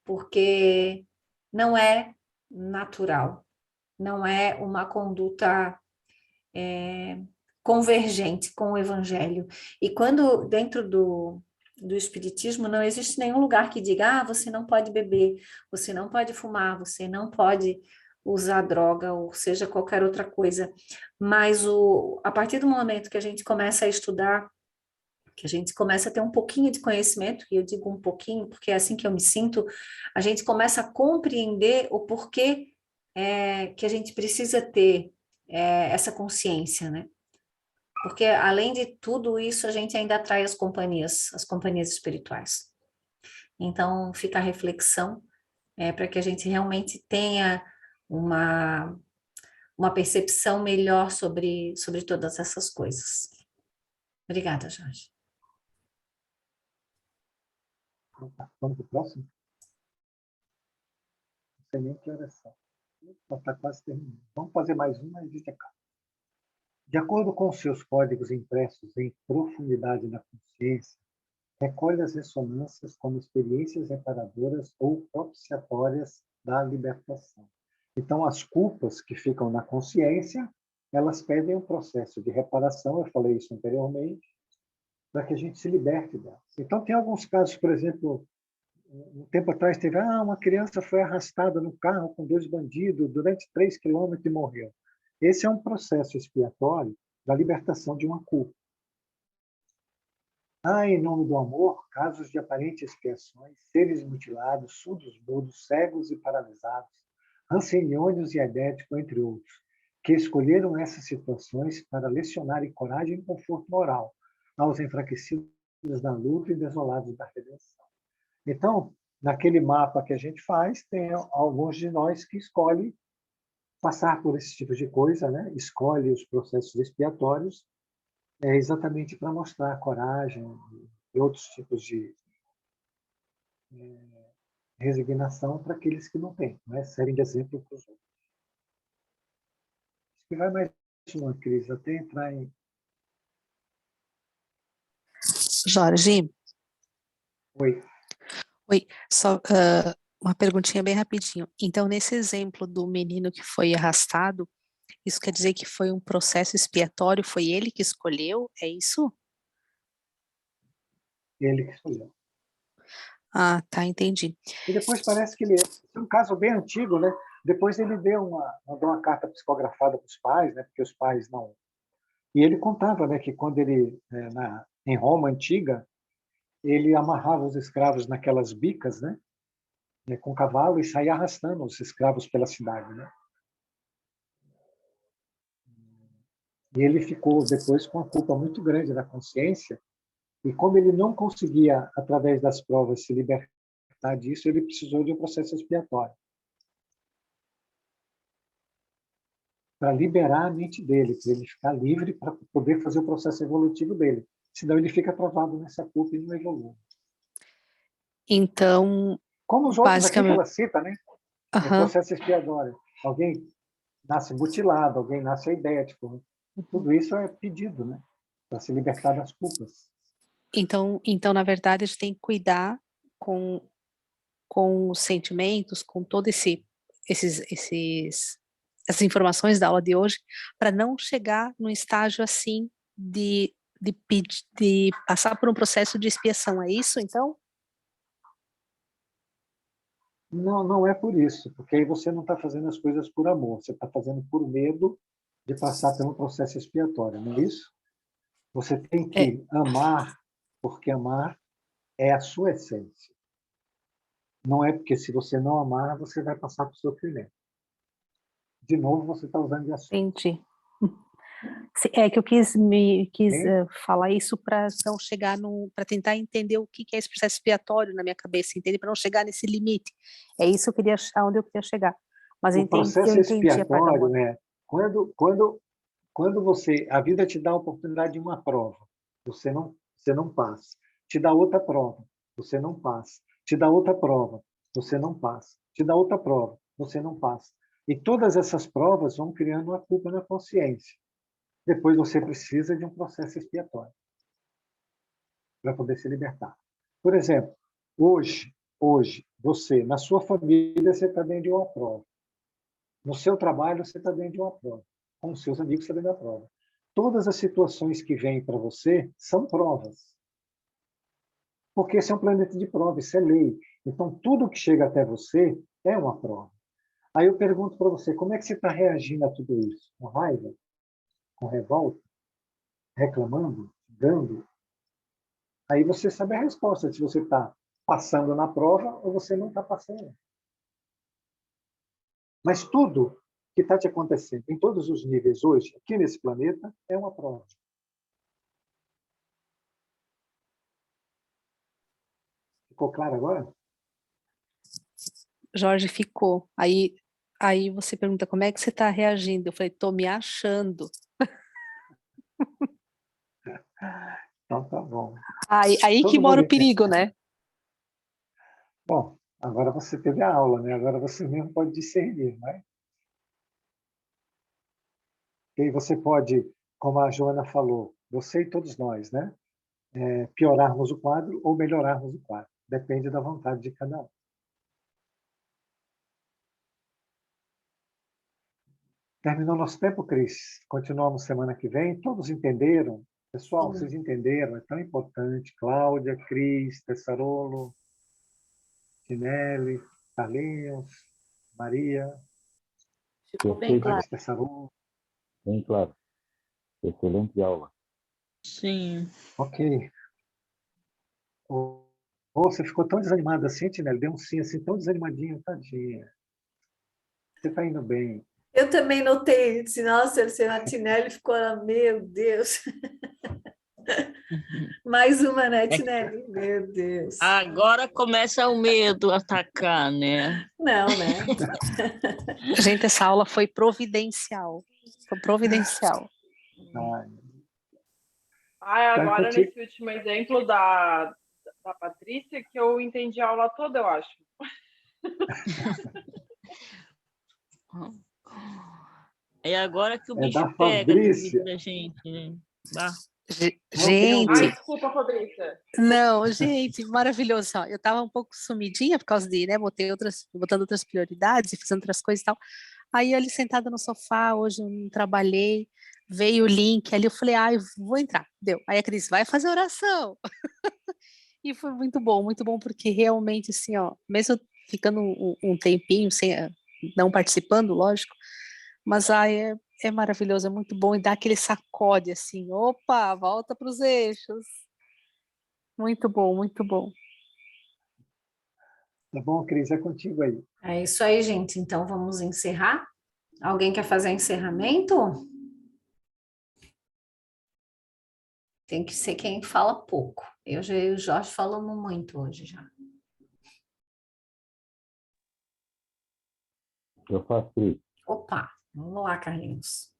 porque não é natural, não é uma conduta convergente com o evangelho. E quando dentro do Espiritismo não existe nenhum lugar que diga, você não pode beber, você não pode fumar, você não pode usar droga, ou seja, qualquer outra coisa. Mas a partir do momento que a gente começa a estudar, que a gente começa a ter um pouquinho de conhecimento, e eu digo um pouquinho porque é assim que eu me sinto, a gente começa a compreender o porquê que a gente precisa ter essa consciência, né? Porque, além de tudo isso, a gente ainda atrai as companhias espirituais. Então, fica a reflexão para que a gente realmente tenha uma percepção melhor sobre todas essas coisas. Obrigada, Jorge. Vamos para o próximo? Não sei nem que horas são. Está quase terminando. Vamos fazer mais uma e a gente acaba. De acordo com seus códigos impressos em profundidade na consciência, recolhe as ressonâncias como experiências reparadoras ou propiciatórias da libertação. Então, as culpas que ficam na consciência elas pedem um processo de reparação, eu falei isso anteriormente, para que a gente se liberte delas. Então, tem alguns casos, por exemplo, um tempo atrás teve uma criança foi arrastada no carro com 2 bandidos durante 3 quilômetros e morreu. Esse é um processo expiatório da libertação de uma culpa. Em nome do amor, casos de aparentes expiações, seres mutilados, surdos, mudos, cegos e paralisados, ranceniônios e diabéticos, entre outros, que escolheram essas situações para lecionarem coragem e conforto moral aos enfraquecidos da luta e desolados da redenção. Então, naquele mapa que a gente faz, tem alguns de nós que escolhem passar por esse tipo de coisa, né? Escolhe os processos expiatórios, exatamente para mostrar coragem e outros tipos de resignação para aqueles que não têm, né? Serem de exemplo para os outros. Acho que vai mais uma, Cris, até entrar em... Jorge, Oi. oi, só uma perguntinha bem rapidinho. Então, nesse exemplo do menino que foi arrastado, isso quer dizer que foi um processo expiatório, foi ele que escolheu? É isso? Ele que escolheu. Ah, tá, entendi. E depois parece que ele é um caso bem antigo, né? Depois ele mandou uma carta psicografada para os pais, né? Porque os pais não... E ele contava, né, que quando ele, em Roma antiga, ele amarrava os escravos naquelas bicas, né, com cavalo e saía arrastando os escravos pela cidade, né? E ele ficou depois com uma culpa muito grande na consciência, e como ele não conseguia, através das provas, se libertar disso, ele precisou de um processo expiatório para liberar a mente dele, para ele ficar livre para poder fazer o processo evolutivo dele. Senão ele fica travado nessa culpa e não evolui. Então, Como os outros aqui que basicamente, ela cita, né? É aham, processo expiatório. Alguém nasce mutilado, alguém nasce aidético. Tudo isso é pedido, né? Para se libertar das culpas. então, na verdade, a gente tem que cuidar com, com os sentimentos, com todo essas informações da aula de hoje, para não chegar num estágio assim de passar por um processo de expiação. É isso, então? Não, não é por isso, porque aí você não está fazendo as coisas por amor, você está fazendo por medo de passar pelo processo expiatório, não é isso? Você tem É, que amar, porque amar é a sua essência. Não é porque se você não amar, você vai passar por sofrimento. De novo, você está usando de assunto. entendi. É que eu quis Okay? falar isso para não chegar para tentar entender o que é esse processo expiatório na minha cabeça, entende? Para não chegar nesse limite. É isso que eu queria, aonde eu queria chegar. Mas O eu processo entendi a parte da expiatório moda. é quando a vida te dá a oportunidade de uma prova, você não passa. Te dá outra prova, você não passa. Te dá outra prova, você não passa. Te dá outra prova, você não passa. E todas essas provas vão criando uma culpa na consciência. Depois você precisa de um processo expiatório para poder se libertar. Por exemplo, hoje, você, na sua família, você está dentro de uma prova. No seu trabalho, você está dentro de uma prova. Com os seus amigos, você está dentro da prova. Todas as situações que vêm para você são provas. Porque esse é um planeta de prova, isso é lei. Então, tudo que chega até você é uma prova. Aí eu pergunto para você, como é que você está reagindo a tudo isso? Com raiva? Com revolta? Reclamando? Dando? Aí você sabe a resposta, se você está passando na prova ou você não está passando. Mas tudo que está te acontecendo em todos os níveis hoje, aqui nesse planeta, é uma prova. Ficou claro agora? Jorge ficou. Aí você pergunta como é que você está reagindo? Eu falei, estou me achando. Então tá bom. Aí que Todo mora mundo o entende. perigo, né? Bom, agora você teve a aula, né? Agora você mesmo pode discernir, né? E aí você pode, como a Joana falou, você e todos nós, né? Piorarmos o quadro ou melhorarmos o quadro. Depende da vontade de cada um. Terminou nosso tempo, Cris? Continuamos semana que vem? Todos entenderam? Pessoal, Sim. vocês entenderam? É tão importante. Cláudia, Cris, Tessarolo, Tinelli, Carlinhos, Maria, Ficou bem Perfeito. claro. Tessarolo. Bem claro. Excelente aula. Sim. Ok. Você ficou tão desanimada assim, Tinelli? Deu um sim assim, tão desanimadinho, tadinha. Você está indo bem. Eu também notei, disse, nossa, a Tinelli ficou lá, meu Deus. Mais uma, né, Tinelli? Meu Deus. Agora começa o medo a atacar, né? Não, né? Gente, essa aula foi providencial. Foi providencial. Ai, Agora contigo. nesse último exemplo da Patrícia, que eu entendi a aula toda, eu acho. É agora que o É bicho da pega na Fabrícia. vida da gente, né? Bah. Gente, Desculpa, Fabrícia. não, gente, maravilhoso. Ó, eu estava um pouco sumidinha por causa de, né, botando outras prioridades e fazendo outras coisas e tal. Aí ali sentada no sofá, hoje eu não trabalhei, veio o link ali, eu falei, ai, vou entrar, deu. Aí a Cris, vai fazer oração. E foi muito bom, porque realmente, assim, ó, mesmo ficando um tempinho sem, não participando, lógico, mas ai, é maravilhoso, é muito bom e dá aquele sacode, assim, opa, volta para os eixos. Muito bom, muito bom. Tá bom, Cris? É contigo aí. É isso aí, gente. Então vamos encerrar. Alguém quer fazer encerramento? Tem que ser quem fala pouco. Eu e o Jorge falamos muito hoje já. Eu faço isso. Opa, vamos lá, Carlinhos.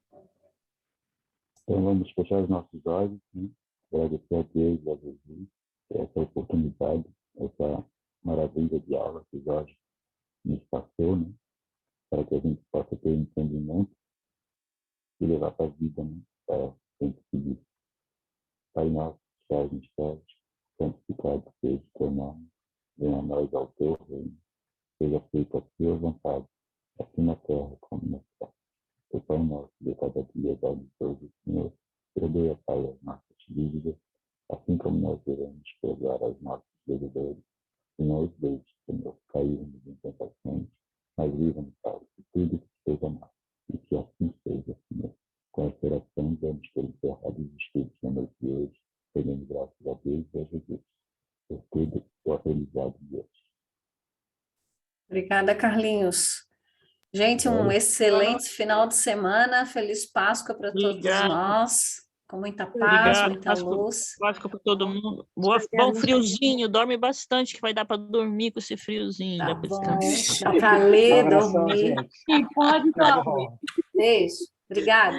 Então, vamos fechar os nossos olhos, né? Agradecer a Deus e a Jesus por essa oportunidade, essa maravilha de aula que o Jorge nos passou, né? Para que a gente possa ter entendimento e levar para a vida, né? Para sempre seguir. Pai nosso, que estás nos céus, santificado seja o teu nome, venha a nós ao teu reino, seja feita a tua vontade, aqui na terra como no céu. O pão nosso de cada dia dá-nos hoje, Senhor. Perdoa, Pai, as nossas dívidas, assim como nós devemos perdoar aos nossos devedores. E não os deixes, Senhor, cairmos em tentações, mas livra-nos, Pai, de tudo que esteja mal. E que assim seja, Senhor. Com essa oração, vamos ter encerrado os estudos na noite de hoje, pedindo graças a Deus e a Jesus por tudo que foi realizado de hoje. Obrigada, Carlinhos. Gente, um excelente final de semana. Feliz Páscoa para todos Obrigada. nós. Com muita paz, Obrigado. muita luz. Páscoa para todo mundo. Bom friozinho, dorme bastante, que vai dar para dormir com esse friozinho. Tá Dá para bom. descansar. Dá para ler, Abração, dormir. gente. Sim, pode, Tá Cláudia. bom. Beijo. Obrigada.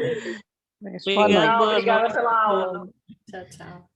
Obrigado, boa Obrigada noite. pela aula. Tchau, tchau.